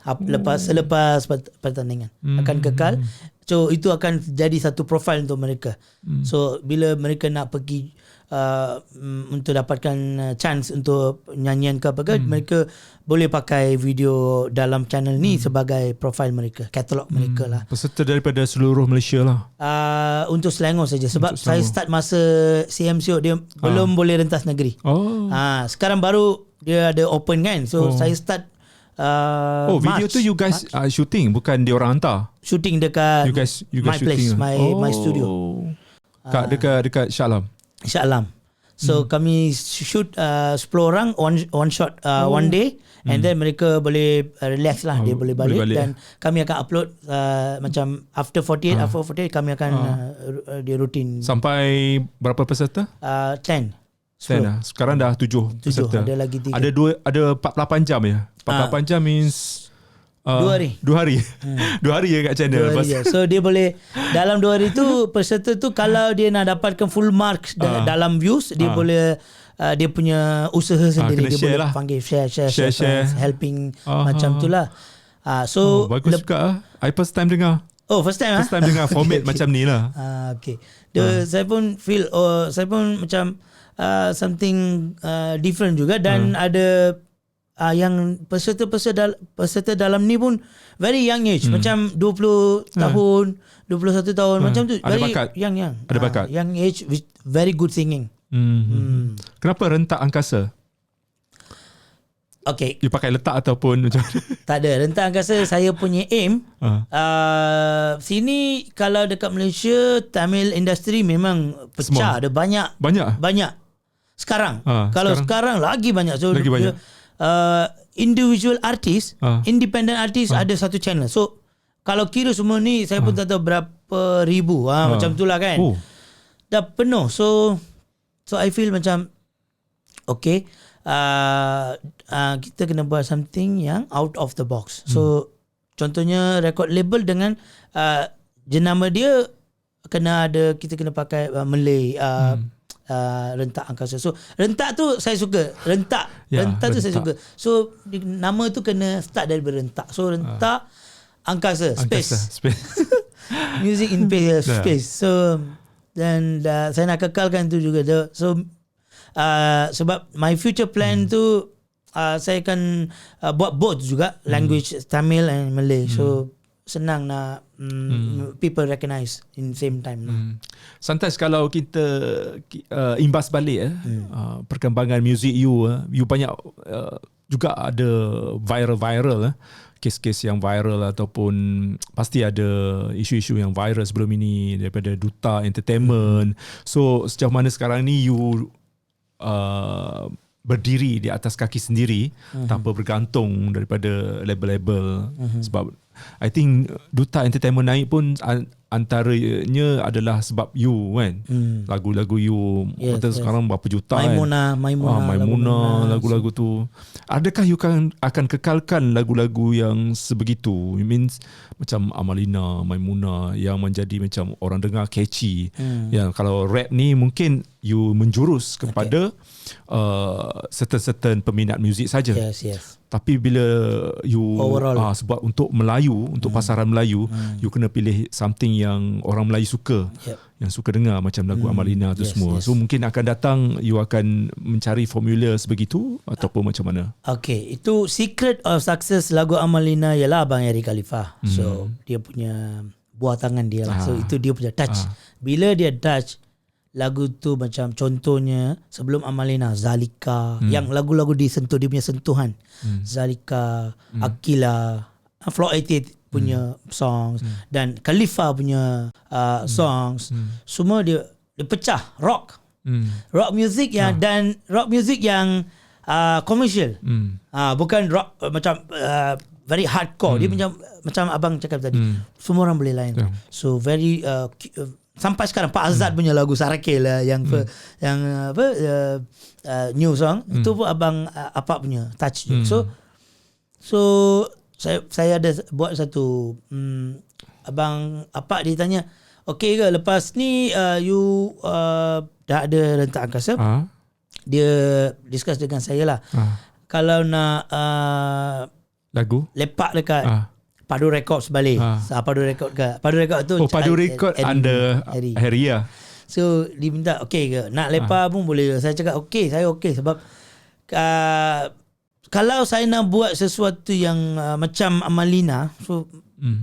selepas pertandingan akan kekal. So itu akan jadi satu profile untuk mereka. So bila mereka nak pergi untuk dapatkan chance untuk nyanyian ke apa ke, mereka boleh pakai video dalam channel ni sebagai profile mereka, katalog mereka lah. Peserta daripada seluruh Malaysia lah. Untuk Selangor saja sebab saya start masa CMCO dia belum boleh rentas negeri. Sekarang baru dia ada open kan. So saya start video tu you guys shooting, bukan dia orang hantar. Shooting dekat you guys my place, my studio. Dekat Shah Alam. So kami shoot 10 orang one shot one day and then mereka boleh relax lah, dia boleh balik dan kami akan upload macam after 48 kami akan dia rutin. Sampai berapa peserta? 10 lah. Sekarang dah 7 peserta. Ada lagi 3. Ada 48 jam ya. 48 jam means 2 hari. 2 hari. 2 hari je kat channel. So dia boleh dalam 2 hari tu peserta tu kalau dia nak dapatkan full marks dalam views, dia boleh dia punya usaha sendiri, dia boleh panggil share helping macam tu lah. So bagus juga. I first time dengar. First time dengar format macam ni lah. Okay. Saya pun feel saya pun macam something different juga dan ada yang peserta dalam ni pun very young age, macam 20 tahun, 21 tahun macam tu, ada very bakat. young. Ada bakat. Young age with very good singing. Kenapa rentak angkasa? Okay. You pakai letak ataupun macam tak ada. Rentak angkasa saya punya aim. Sini kalau dekat Malaysia Tamil industry memang pecah. Ada banyak. Sekarang. Kalau sekarang lagi banyak. So lagi banyak. Individual artist, independent artist ada satu channel. So kalau kira semua ni saya pun tak tahu berapa ribu. Macam tu lah kan. Dah penuh. So I feel macam okay, kita kena buat something yang out of the box. So contohnya record label dengan jenama dia kena ada, kita kena pakai Malay rentak angkasa. So rentak tu saya suka. Rentak tu saya suka. So nama tu kena start dari rentak. So rentak angkasa, space. Music in space. So dan saya nak kekalkan tu juga. So sebab my future plan tu saya akan buat both juga, language Tamil and Malay. So senang nak people recognize in same time. Sometimes kalau kita imbas balik perkembangan muzik you banyak juga ada viral kes-kes yang viral ataupun pasti ada isu-isu yang viral sebelum ini daripada Duta Entertainment. So sejauh mana sekarang ni you berdiri di atas kaki sendiri tanpa bergantung daripada label-label. Sebab I think Duta Entertainment naik pun antaranya adalah sebab you kan. Lagu-lagu you sekarang berapa juta Maimuna lagu-lagu tu. Adakah you akan kekalkan lagu-lagu yang sebegitu? It means macam Amalina, Maimuna yang menjadi macam orang dengar catchy. Yang kalau rap ni mungkin you menjurus kepada certain peminat muzik saja. Yes. Tapi bila you sebab untuk Melayu, untuk pasaran Melayu, you kena pilih something yang orang Melayu suka, yang suka dengar macam lagu Amalina tu semua. So mungkin akan datang you akan mencari formula sebegitu ataupun macam mana? Okay, itu secret of success lagu Amalina ialah Abang Eric Khalifah. So dia punya buah tangan dia lah. So itu dia punya touch. Bila dia touch lagu tu, macam contohnya sebelum Amalina, Zalika, yang lagu-lagu disentuh, dia punya sentuhan. Zalika, Akila, Floor 88 punya songs dan Khalifa punya songs, semua dia pecah rock. Rock music yang dan rock music yang commercial. Bukan rock macam very hardcore. Dia macam abang cakap tadi, semua orang boleh lain. So very sampai sekarang Pak Azad punya lagu Sarakil lah yang new song itu pun abang apa punya touch. So saya ada buat satu abang apa, dia tanya, okey ke lepas ni you dah ada rentak angkasa? Dia discuss dengan saya lah. Kalau nak lagu lepak dekat Padu Records balik. Padu Record tu. Padu Record under Harry lah. So dia minta okey ke nak lepak pun boleh. Saya cakap okey, saya okey sebab kalau saya nak buat sesuatu yang macam Amalina, so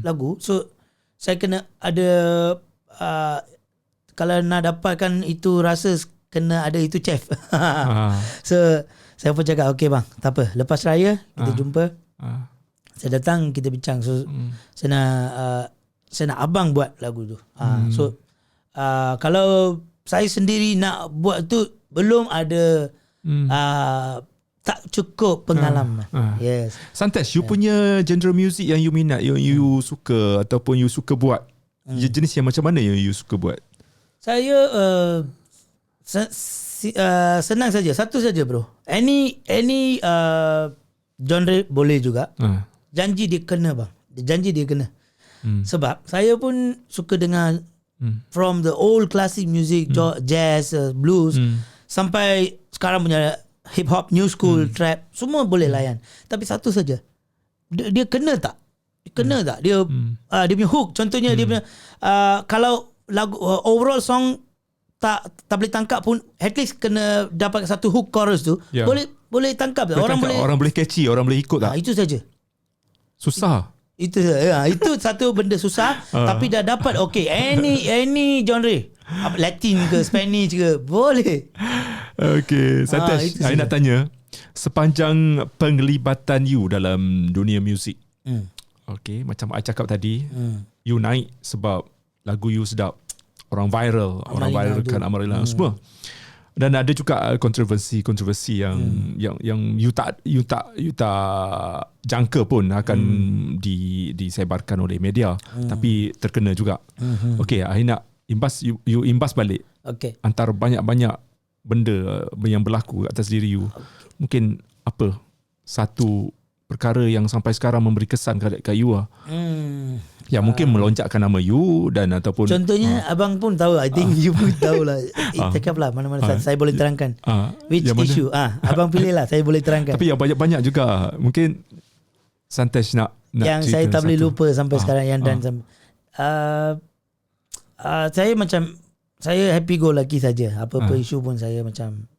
lagu, so saya kena ada kalau nak dapatkan itu rasa kena ada itu chef. So saya pun cakap okey bang, tak apa, lepas raya kita jumpa. Saya datang, kita bincang. So saya nak abang buat lagu tu. So kalau saya sendiri nak buat tu belum ada tak cukup pengalaman. Yes. Santas, you punya genre music yang you minat, yang you suka ataupun you suka buat, jenis yang macam mana yang you suka buat? Saya senang saja, satu saja bro. Any genre boleh juga. Janji dia kena bang. Janji dia kena. Sebab saya pun suka dengar from the old classic music, jazz, blues, sampai sekarang punya hip hop, new school, trap, semua boleh layan. Tapi satu saja, dia kena tak? Kena tak? Dia punya hook. Contohnya dia punya kalau lagu overall song tak boleh tangkap pun, at least kena dapat satu hook chorus tu. Boleh tangkap tak? Orang boleh catchy, orang boleh ikut tak? Itu saja. Susah. Itu satu benda susah. Tapi dah dapat. Okay, any genre, Latin ke Spanish ke, boleh. Okay, Santas, saya nak tanya, sepanjang penglibatan you dalam dunia muzik, okay, macam I cakap tadi, you naik sebab lagu you sedap, orang viralkan Amalina semua. Dan ada juga kontroversi yang you tak jangka pun akan disebarkan oleh media, tapi terkena juga. Okey, I nak you imbas balik. Okay. Antara banyak-banyak benda yang berlaku atas diri you, mungkin apa satu perkara yang sampai sekarang memberi kesan kat you lah? Ya mungkin melonjakkan nama you dan ataupun contohnya abang pun tahu, I think you pun tahu lah. Cakap lah mana-mana saya boleh terangkan. Which issue? Abang pilih lah, saya boleh terangkan. Tapi yang banyak-banyak juga. Mungkin Santesh nak yang saya tak boleh lupa sampai sekarang yang dan saya macam saya happy go lucky saja. Apa-apa isu pun saya macam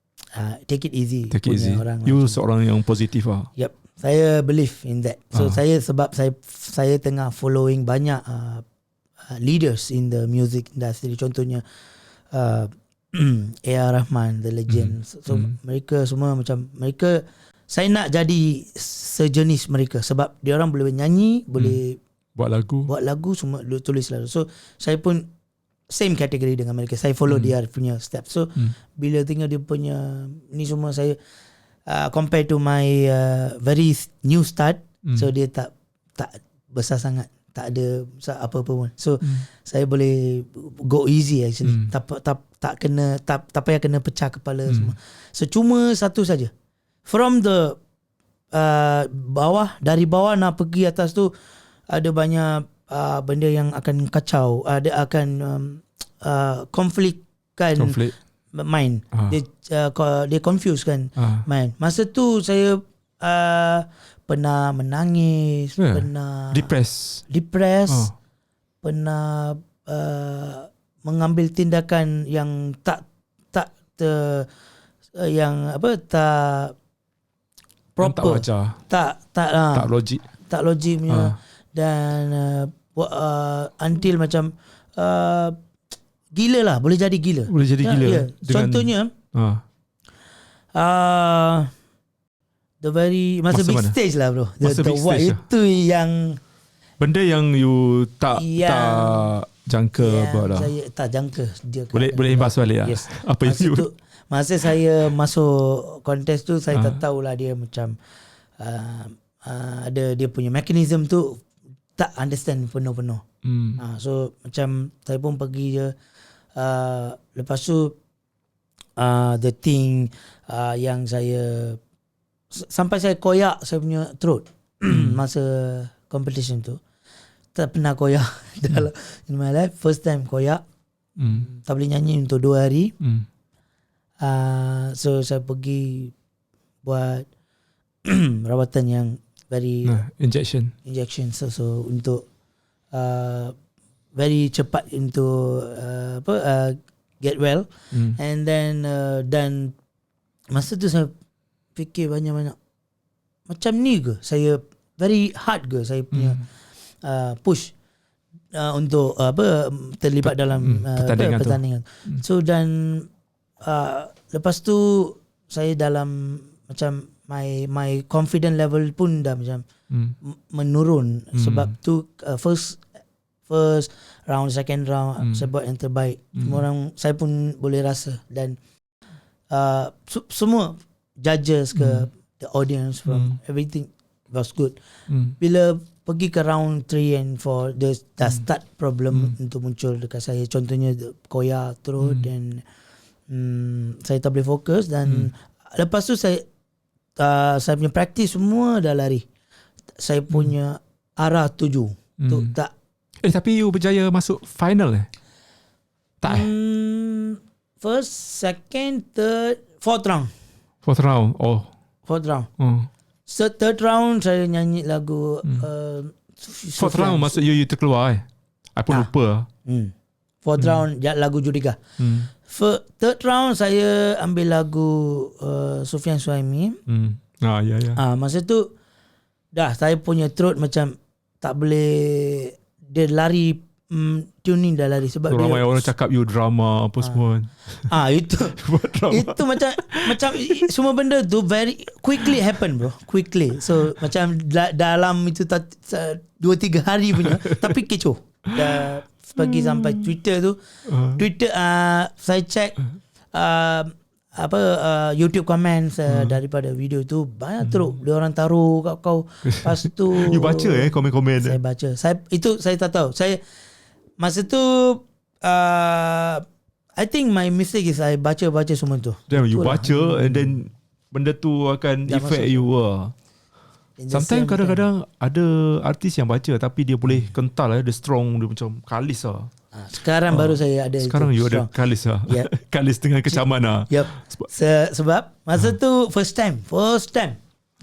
take it easy. Take it easy. Orang you macam seorang yang positif lah. Yep. Saya believe in that. So sebab saya tengah following banyak leaders in the music industry. Contohnya A.R. Rahman, the legend. So mereka semua macam mereka, saya nak jadi sejenis mereka sebab dia orang boleh nyanyi, boleh buat lagu semua tulis lagu. So saya pun same kategori dengan mereka. Saya follow dia punya step. So bila tengok dia punya ni semua, saya compare to my very new start, so dia tak besar sangat, tak ada apa-apa pun. So saya boleh go easy actually. Tak payah kena pecah kepala semua. So cuma satu saja, from the dari bawah nak pergi atas tu ada banyak benda yang akan kacau, ada akan konflik mind. Dia confuse kan mind. Masa tu saya pernah menangis, pernah depressed, pernah mengambil tindakan yang tak proper, tak wajar, tak logik punya. Dan until macam gila lah, boleh jadi gila. Yeah. Contohnya the very masa big mana? Stage lah bro. Masa big stage itu yang benda yang you tak jangka lah. Saya tak jangka dia boleh imbas balik lah. Yes. Apa masa you tu, masa saya masuk kontes tu, saya tak tahulah dia macam ada dia punya mekanisme tu tak understand penuh-penuh. So macam saya pun pergi je. Lepas tu the thing yang saya sampai saya koyak saya punya throat masa competition tu. Tak pernah koyak dalam in my life, first time koyak. Tak boleh nyanyi untuk 2 hari. So saya pergi buat rawatan yang very injection. So untuk very cepat untuk get well. And then dan masa tu saya fikir banyak-banyak, macam ni ke saya, very hard ke saya punya push untuk terlibat dalam pertandingan. So dan lepas tu saya dalam macam my confident level pun dah macam menurun. Sebab tu first round, second round saya buat yang terbaik. Semua orang, saya pun boleh rasa. Dan semua judges ke the audience from everything was good. Bila pergi ke round 3 and 4, dah start problem untuk muncul dekat saya. Contohnya koyak terus dan saya tak boleh fokus. Dan lepas tu saya punya practice semua dah lari. Saya punya arah tuju tu tak. Tapi you berjaya masuk final tak first, second, third, fourth round. Fourth round. So third round saya nyanyi lagu fourth round maksud you terkeluar I pun lupa. Fourth round lagu Judika. Third round saya ambil lagu Sufyan Suhaimi. Masa tu dah saya punya throat macam tak boleh, dia lari tuning dah lari sebab ramai orang cakap you drama apa semua. Itu itu macam semua benda tu very quickly happen bro, quickly. So macam dalam itu 2-3 hari punya tapi kecoh. Dah pergi sampai Twitter tu. Twitter saya check YouTube comments daripada video tu banyak teruk dia orang taruh kat kau. Lepas tu you baca komen-komen? Saya baca. Saya tak tahu. Saya masa tu I think my mistake is I baca semua tu. Damn, you baca and then benda tu akan affect you . Sometimes kadang-kadang ada artis yang baca tapi dia boleh kental dia strong, dia macam kalis lah. Sekarang baru saya ada sekarang itu. Sekarang you ada kalis lah. Yep. Kalis dengan kecaman lah. Yep. Sebab masa tu first time.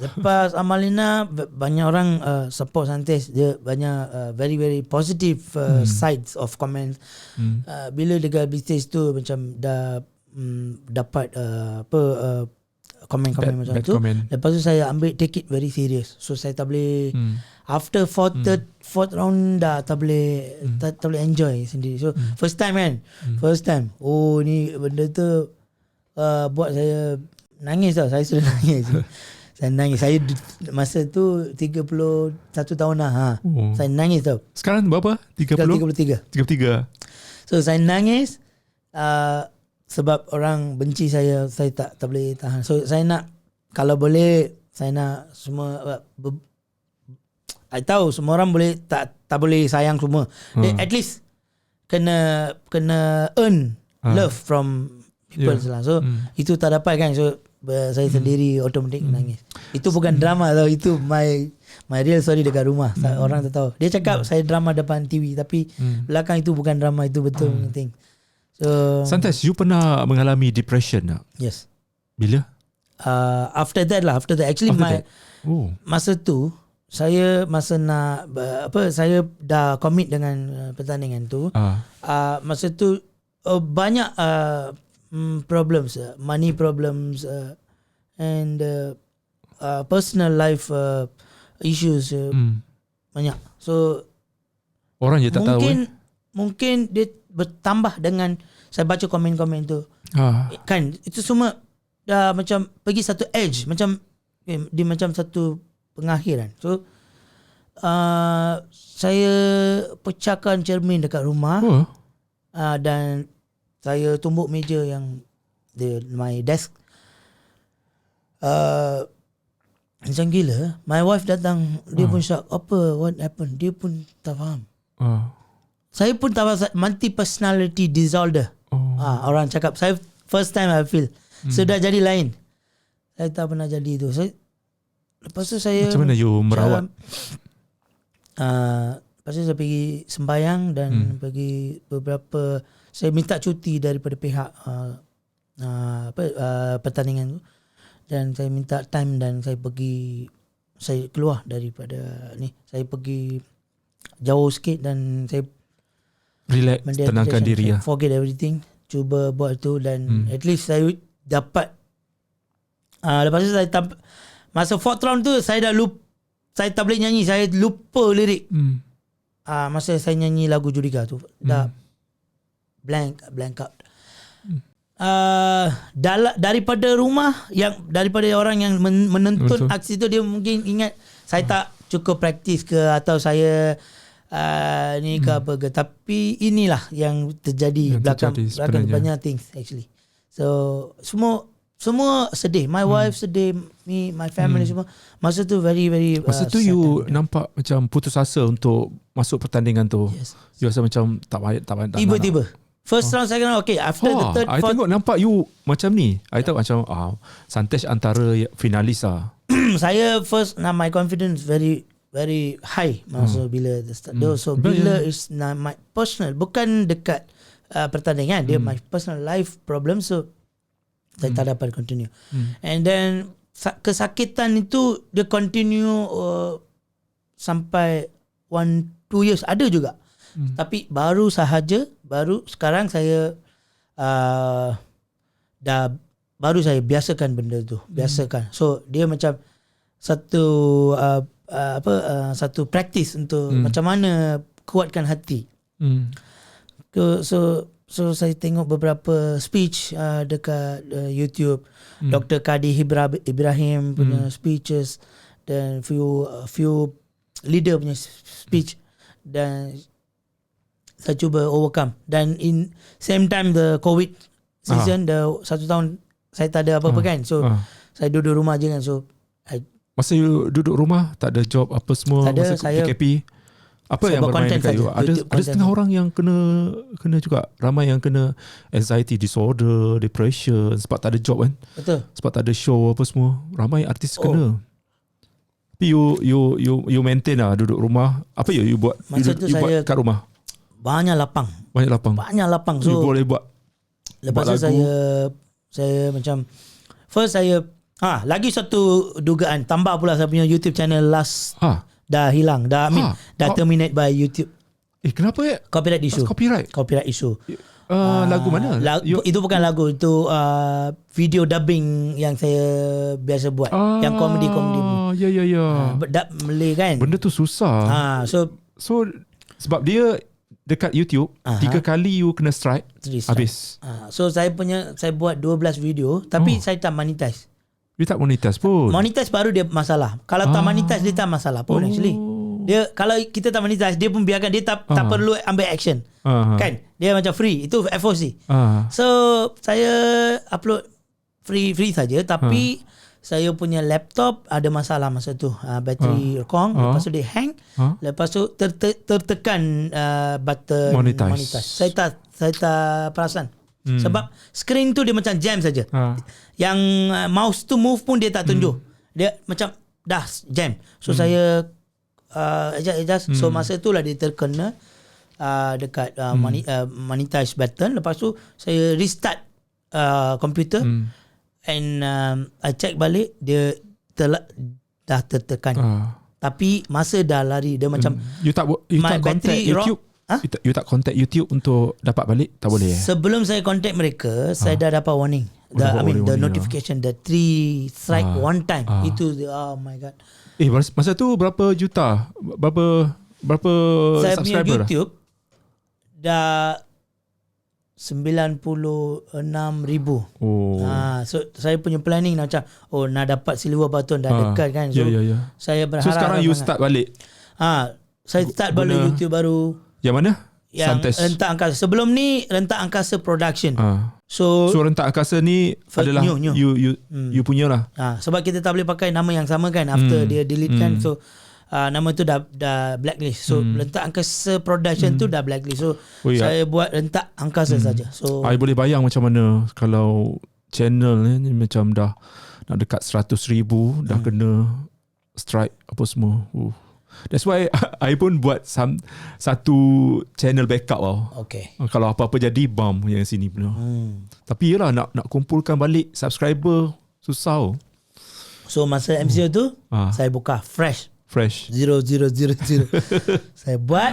Lepas Amalina, banyak orang support Santes. Dia banyak very very positive sides of comments. Bila dekat bisnes tu macam dah dapat komen-komen macam tu. Lepas tu saya ambil take it very serious. So saya tak boleh after fourth round dah tak boleh enjoy sendiri. So first time kan. First time. Oh ni benda tu buat saya nangis tau. Saya sudah nangis. Saya nangis. Saya masa tu 31 tahun lah. Saya nangis tau. Sekarang berapa? 33. So saya nangis sebab orang benci saya tak boleh tahan. So saya nak, kalau boleh, saya nak semua I tahu semua orang boleh tak boleh sayang semua. At least kena earn love from people lah. So itu tak dapat kan. So saya sendiri automatic nangis. Itu bukan drama tau. Itu my real story dekat rumah. Orang tak tahu. Dia cakap saya drama depan TV, tapi belakang itu bukan drama, itu betul thing. So, Santes, you pernah mengalami depression tak? Yes. Bila? After that. Actually masa tu saya masa nak saya dah commit dengan pertandingan tu. Masa tu banyak problems, money problems, and personal life issues, banyak. So orang je tak tahu. Mungkin dia bertambah dengan saya baca komen-komen tu. Kan itu semua dah macam pergi satu edge, macam dia macam satu pengakhiran. So saya pecahkan cermin dekat rumah. Dan saya tumbuk meja yang my desk. Macam gila. My wife datang, dia pun shock. Apa? What happened? Dia pun tak faham. Saya pun tak faham. Multi-personality disorder. Orang cakap. Saya first time I feel. Sudah jadi lain. Saya tak pernah jadi itu. Lepas tu saya... Macam mana you merawat? Lepas tu saya pergi sembahyang dan pergi beberapa... Saya minta cuti daripada pihak pertandingan tu. Dan saya minta time dan saya keluar daripada ni. Saya pergi jauh sikit dan saya relax, tenangkan diri. Forget everything. Cuba buat tu dan at least saya dapat. Lepas tu saya masa fourth round tu saya dah lupa. Saya tak boleh nyanyi. Saya lupa lirik. Masa saya nyanyi lagu Judika tu. Dah blank out. Daripada rumah, daripada orang yang menonton aksi tu, dia mungkin ingat saya tak cukup praktis ke, atau saya ni ke apa ke. Tapi inilah yang terjadi belakang banyak things actually. So semua sedih. My wife sedih, me, my family semua. Masa tu very very masa tu you nampak macam putus asa untuk masuk pertandingan tu. Yes. You rasa macam tak tiba-tiba first round, second round, okay. After the third, I tengok nampak you macam ni. I tahu macam Santes antara finalis lah. Saya first, my confidence very very high masa bila the start. So bila is my personal, bukan dekat pertandingan, dia my personal life problem. So saya tak dapat continue. And then kesakitan itu dia continue sampai 1-2 years ada juga. Tapi baru sekarang saya baru saya biasakan benda tu. So dia macam satu satu praktis untuk macam mana kuatkan hati. So saya tengok beberapa speech dekat YouTube, Dr. Kadi Ibrahim punya speeches dan few leader punya speech, dan saya cuba overcome. Dan in same time the COVID season, the 1 tahun saya tak ada apa-apa kan. So saya duduk rumah je kan. So masa you duduk rumah tak ada job apa semua, tak ada, masa PKP apa yang bermain dekat you? Ada setengah orang yang kena juga. Ramai yang kena anxiety disorder, depression sebab tak ada job kan. Betul. Sebab tak ada show apa semua. Ramai artis kena. Tapi you maintain lah duduk rumah. Apa you buat? Masa tu saya buat kat rumah. Banyak lapang. So you boleh buat. lepas tu saya macam first saya lagi satu dugaan, tambah pula saya punya YouTube channel last dah hilang, dah terminate by YouTube. Kenapa ya? Copyright issue. Copyright issue. Lagu mana? Itu bukan lagu, itu video dubbing yang saya biasa buat, yang komedi. Ya. Dub Malay kan. Benda tu susah. So sebab dia dekat YouTube 3 kali you kena strike. Habis. So saya buat 12 video tapi saya tak monetize. You tak monetize pun. Monetize baru dia masalah. Kalau tak monetize dia tak masalah pun actually. Dia kalau kita tak monetize dia pun biarkan, dia tak perlu ambil action. Kan? Dia macam free. Itu FOC. So saya upload free saja tapi saya punya laptop ada masalah masa tu. Bateri rekong, lepas tu dia hang, lepas tu tertekan button monetize. Saya tak perasan. Sebab screen tu dia macam jam saja. Yang mouse tu move pun dia tak tunjuk. Dia macam dah jam. So saya adjust. So masa tu lah dia terkena dekat monetize button. Lepas tu saya restart komputer and I check balik dia dah tertekan. Tapi masa dah lari dia macam you tak contact YouTube. You tak contact YouTube untuk dapat balik? Tak boleh Sebelum saya contact mereka, saya dah dapat warning. The notification, the 3 strike one time. Itu oh my god. Masa tu berapa juta? Berapa saya subscriber? Punya YouTube dah 96,000. So saya punya planning macam nak dapat silver button dah dekat kan. So saya berharap. So sekarang you start balik. Saya start balik YouTube baru. Yang mana? Yang Santes. Rentak Angkasa. Sebelum ni Rentak Angkasa Production. So Rentak Angkasa ni adalah new. You punya lah. Sebab kita tak boleh pakai nama yang sama kan after dia delete kan. So nama tu dah blacklist. So Rentak Angkasa Production tu dah blacklist. So saya buat Rentak Angkasa saja. So I boleh bayang macam mana kalau channel ni macam dah nak dekat 100,000 dah kena strike apa semua. That's why I pun buat satu channel backup Okay. Kalau apa-apa jadi bam yang sini pula. Tapi yalah nak kumpulkan balik subscriber susah. So masa MCO tu saya buka fresh 0. Saya buat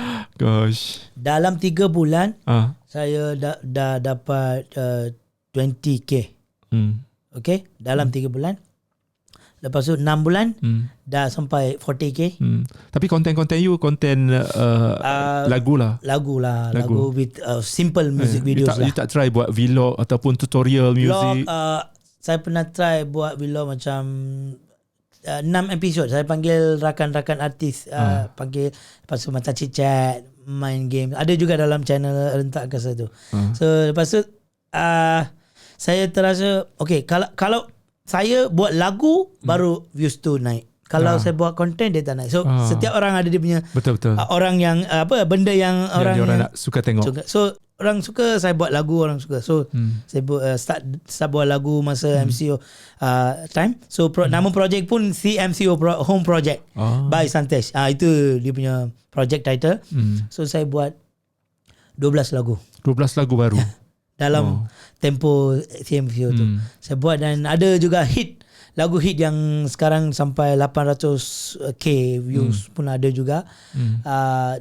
dalam 3 bulan saya dah dapat 20k. Okay, dalam 3 bulan. Lepas tu 6 bulan dah sampai 40k. Tapi konten-konten you konten lagu with simple music videos you tak try buat vlog ataupun tutorial music? Saya pernah try buat vlog macam 6 episod. Saya panggil rakan-rakan artis, panggil lepas tu macam chit-chat, main game. Ada juga dalam channel Rentak Angkasa tu. So lepas tu saya terasa okay, kalau saya buat lagu baru views tu naik. Kalau saya buat konten dia tak naik. So setiap orang ada dia punya betul. Orang yang benda yang orang nak suka tengok. So orang suka, saya buat lagu orang suka. So saya start buat lagu masa MCO time. So nama projek pun CMCO Home Project by Santes. Itu dia punya project title. So saya buat 12 lagu. 12 lagu baru. Dalam tempo CMCO tu. Saya buat dan ada juga lagu hit yang sekarang sampai 800k views pun ada juga.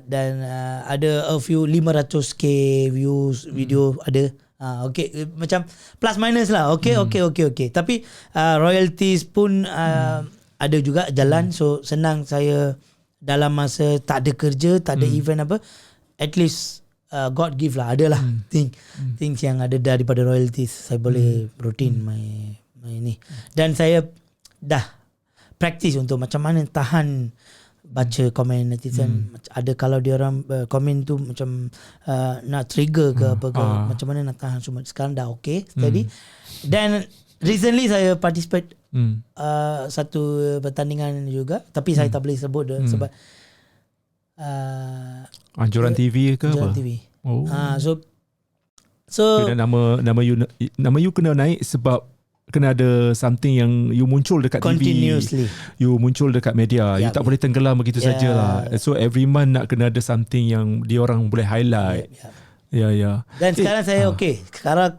Dan ada a few 500k views video ada. Okay, macam plus minus lah. Okay. Tapi royalties pun ada juga jalan. So senang saya dalam masa tak ada kerja, tak ada event apa, at least God give lah, adalah things yang ada daripada royalties. Saya boleh rutin my ni. Dan saya dah practice untuk macam mana tahan baca komen netizen. Ada kalau dia orang komen tu macam nak trigger ke apa ke, macam mana nak tahan semua. Sekarang dah okay, steady. Dan recently saya participate satu pertandingan juga, tapi saya tak boleh sebut sebab anjuran TV ke anjuran apa? TV. So nama you kena naik sebab kena ada something yang you muncul dekat continuously. TV, you muncul dekat media, you tak boleh tenggelam begitu sajalah. So every month nak kena ada something yang dia orang boleh highlight. Dan sekarang saya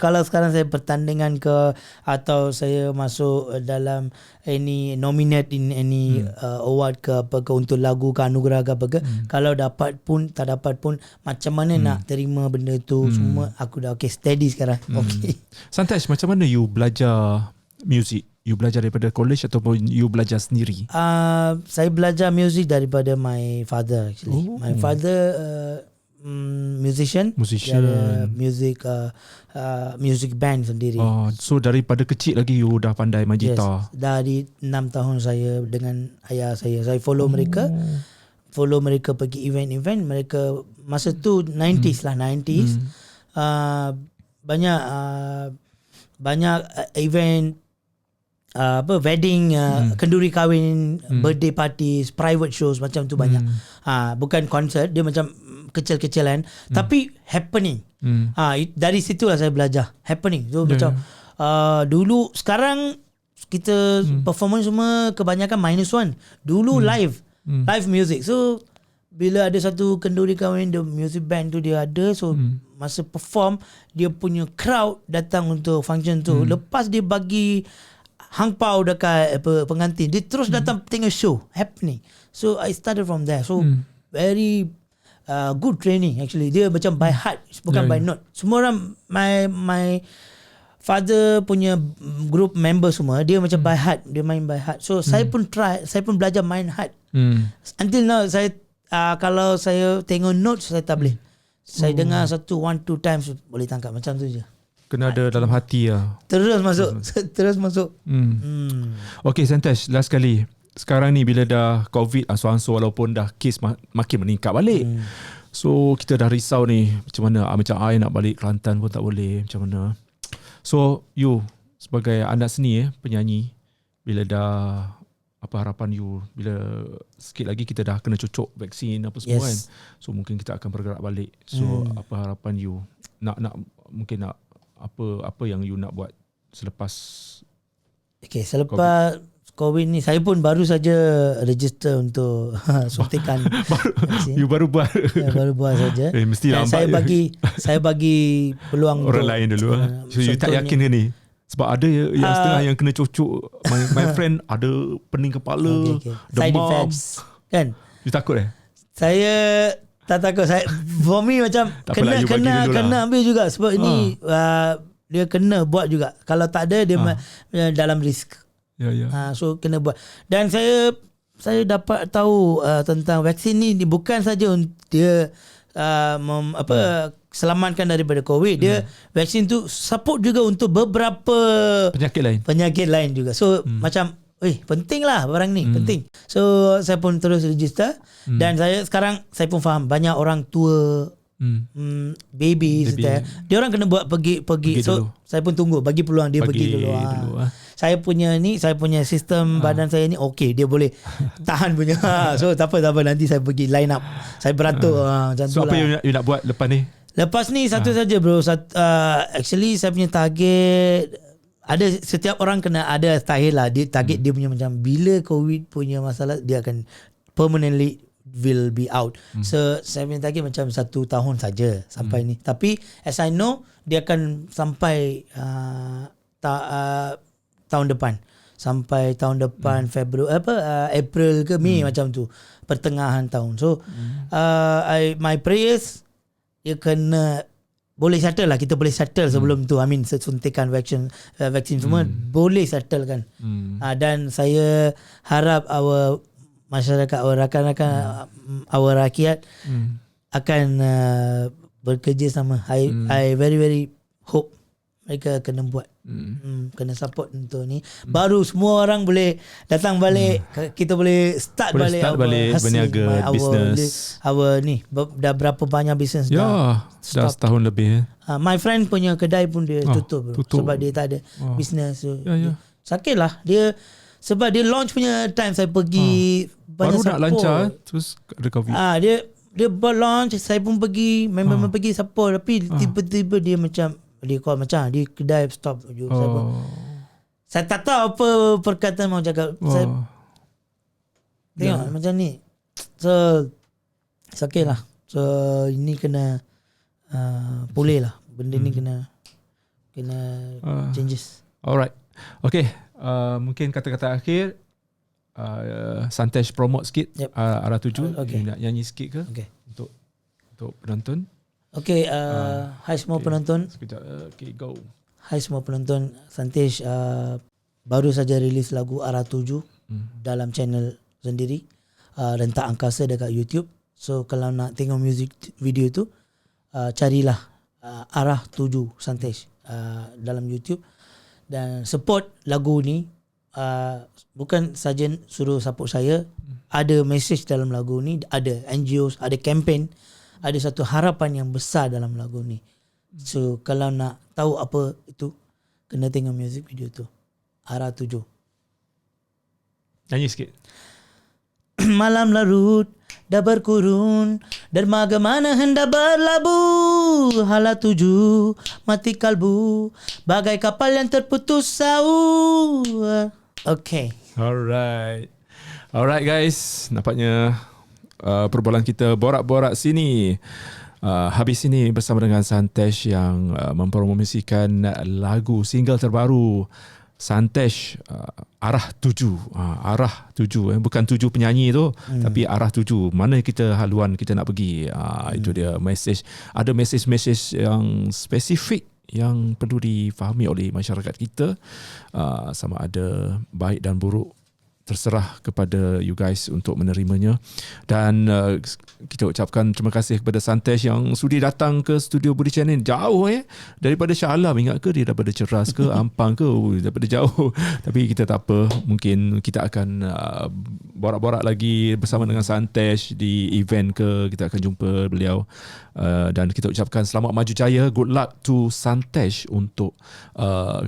kalau sekarang saya pertandingan ke atau saya masuk dalam any nominate in any award ke apa ke untuk lagu ke anugerah ke apa ke, kalau dapat pun tak dapat pun macam mana nak terima benda tu semua, aku dah steady sekarang. Santaj, macam mana you belajar music? You belajar daripada college ataupun you belajar sendiri? Saya belajar music daripada my father actually. My father musician. Dia ada music band sendiri. So daripada kecil lagi you dah pandai main gitar? Dari 6 tahun saya dengan ayah saya follow mereka pergi event-event mereka masa tu 90s lah. Banyak event wedding, kenduri kahwin, birthday parties, private shows macam tu banyak. Bukan konsert, dia macam kecil-kecilan tapi happening. Dari situlah saya belajar happening. So macam dulu, sekarang kita performance semua kebanyakan -1. Dulu live music. So bila ada satu kenduri kahwin, the music band tu dia ada. So masa perform, dia punya crowd datang untuk function tu. Lepas dia bagi hangpau dekat pengantin, dia terus datang tengok show happening. So I started from there. So very good training actually. Dia macam by heart, bukan by note. Semua orang, my father punya group member semua, dia macam by heart, dia main by heart. So saya pun belajar main heart. Until now saya kalau saya tengok notes saya tak boleh. Saya dengar 1-2 times boleh tangkap, macam tu je. Kena ada dalam hati lah. Terus masuk. Okay Santaj, last kali. Sekarang ni bila dah COVID so walaupun dah kes makin meningkat balik. So kita dah risau ni, macam mana, macam I nak balik Kelantan pun tak boleh, macam mana. So you sebagai anak seni penyanyi, bila dah, apa harapan you bila sikit lagi kita dah kena cucuk vaksin apa semua kan. So mungkin kita akan bergerak balik. So apa harapan you? Mungkin apa yang you nak buat selepas selepas COVID ni? Saya pun baru saja register untuk suntikan vaksin. You baru buat? Baru buat saja. Mesti lambat. Saya bagi peluang orang lain dulu. So you tak yakin ke ni? Sebab ada yang setengah yang kena cucuk. My friend ada pening kepala, demam. Side effects kan? You takut Saya tak takut. For me macam kena ambil juga. Sebab ini dia kena buat juga. Kalau tak ada, dia dalam risk. So kena buat. Dan saya dapat tahu tentang vaksin ni bukan saja dia selamatkan daripada COVID. Dia vaksin tu support juga untuk beberapa penyakit lain juga. So macam penting lah barang ni, penting. So saya pun terus register. Dan saya pun faham banyak orang tua, baby dia orang kena buat pergi so dulu. Saya pun tunggu, bagi peluang dia pergi dulu. Saya punya sistem badan saya ni dia boleh tahan punya. So tak apa nanti saya pergi line up, saya beratur macam so tu. So apa you nak buat lepas ni satu saja bro. Actually saya punya target, ada setiap orang kena ada target lah. Dia target dia punya macam bila COVID punya masalah, dia akan permanently will be out. So saya punya target macam 1 tahun saja sampai ni. Tapi as I know, dia akan sampai tahun depan. Sampai tahun depan Februari April ke Mei macam tu, pertengahan tahun. So my prayers, dia kena boleh settle lah. Kita boleh settle sebelum tu. I mean suntikan vaksin semua boleh settle kan. Dan saya harap masyarakat, rakan-rakan, rakyat akan bekerja sama. I very very hope mereka kena buat, kena support untuk ni. Baru semua orang boleh datang balik, kita boleh start balik berniaga, bisnes. Dah berapa banyak bisnes dah setahun lebih. My friend punya kedai pun dia tutup. Sebab dia tak ada bisnes. So sakit lah dia. Sebab dia launch punya time saya pergi banyak baru nak lancar terus ada COVID. Dia launch, saya pun pergi, memang pergi support. Tapi tiba-tiba dia macam dia call macam di kedai stop. Saya pun Saya tak tahu apa perkataan mau cakap. Saya tengok macam ni. So okay lah. So ini kena boleh lah. Benda ni kena changes. Alright. Okay. Mungkin kata-kata akhir. Santesh promote sikit. Arah tuju. Okay. Nak nyanyi sikit ke? Okay. Untuk penonton. Okay. Hai semua penonton. Sekejap. Okay, go. Hai semua penonton. Santesh baru saja rilis lagu Arah Tuju dalam channel sendiri. Rentak angkasa dekat YouTube. So kalau nak tengok music video tu, carilah Arah Tuju Santesh dalam YouTube. Dan support lagu ni. Bukan saja suruh support saya. Ada message dalam lagu ni. Ada NGOs, ada campaign. Ada satu harapan yang besar dalam lagu ni. So kalau nak tahu apa itu, kena tengok music video tu. Arah Tuju. Nyanyi sikit. Malam larut dah berkurun, dermaga mana hendak berlabuh. Hala tuju mati kalbu, bagai kapal yang terputus sauh. Okay. Alright guys, nampaknya perbualan kita borak-borak sini habis ini bersama dengan Santesh yang mempromosikan lagu single terbaru Santesh, Arah Tuju. Arah Tuju, bukan tuju penyanyi tu, tapi arah tuju. Mana kita haluan kita nak pergi. Itu dia message. Ada message yang spesifik yang perlu difahami oleh masyarakat kita. Sama ada baik dan buruk, terserah kepada you guys untuk menerimanya. Dan kita ucapkan terima kasih kepada Santesh yang sudi datang ke studio Budi Channel. Jauh daripada Shah Alam. Ingat ke dia daripada Ceras ke Ampang ke, daripada jauh. Tapi kita tak apa, mungkin kita akan borak-borak lagi bersama dengan Santesh di event ke, kita akan jumpa beliau. Dan kita ucapkan selamat maju jaya, good luck to Santesh untuk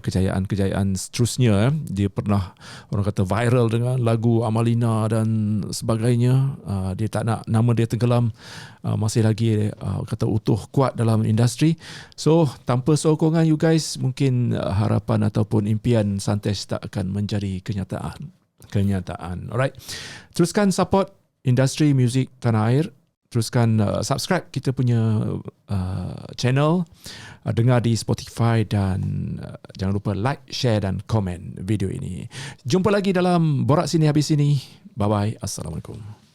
kejayaan-kejayaan seterusnya. Dia pernah orang kata viral dengan lagu Amalina dan sebagainya. Dia tak nak nama dia tenggelam, masih lagi kata utuh kuat dalam industri. So tanpa sokongan you guys, mungkin harapan ataupun impian Santesh tak akan menjadi kenyataan. Alright, teruskan support industri muzik tanah air. Teruskan subscribe kita punya channel, dengar di Spotify, dan jangan lupa like, share dan komen video ini. Jumpa lagi dalam Borak Sini Habis Sini. Bye-bye. Assalamualaikum.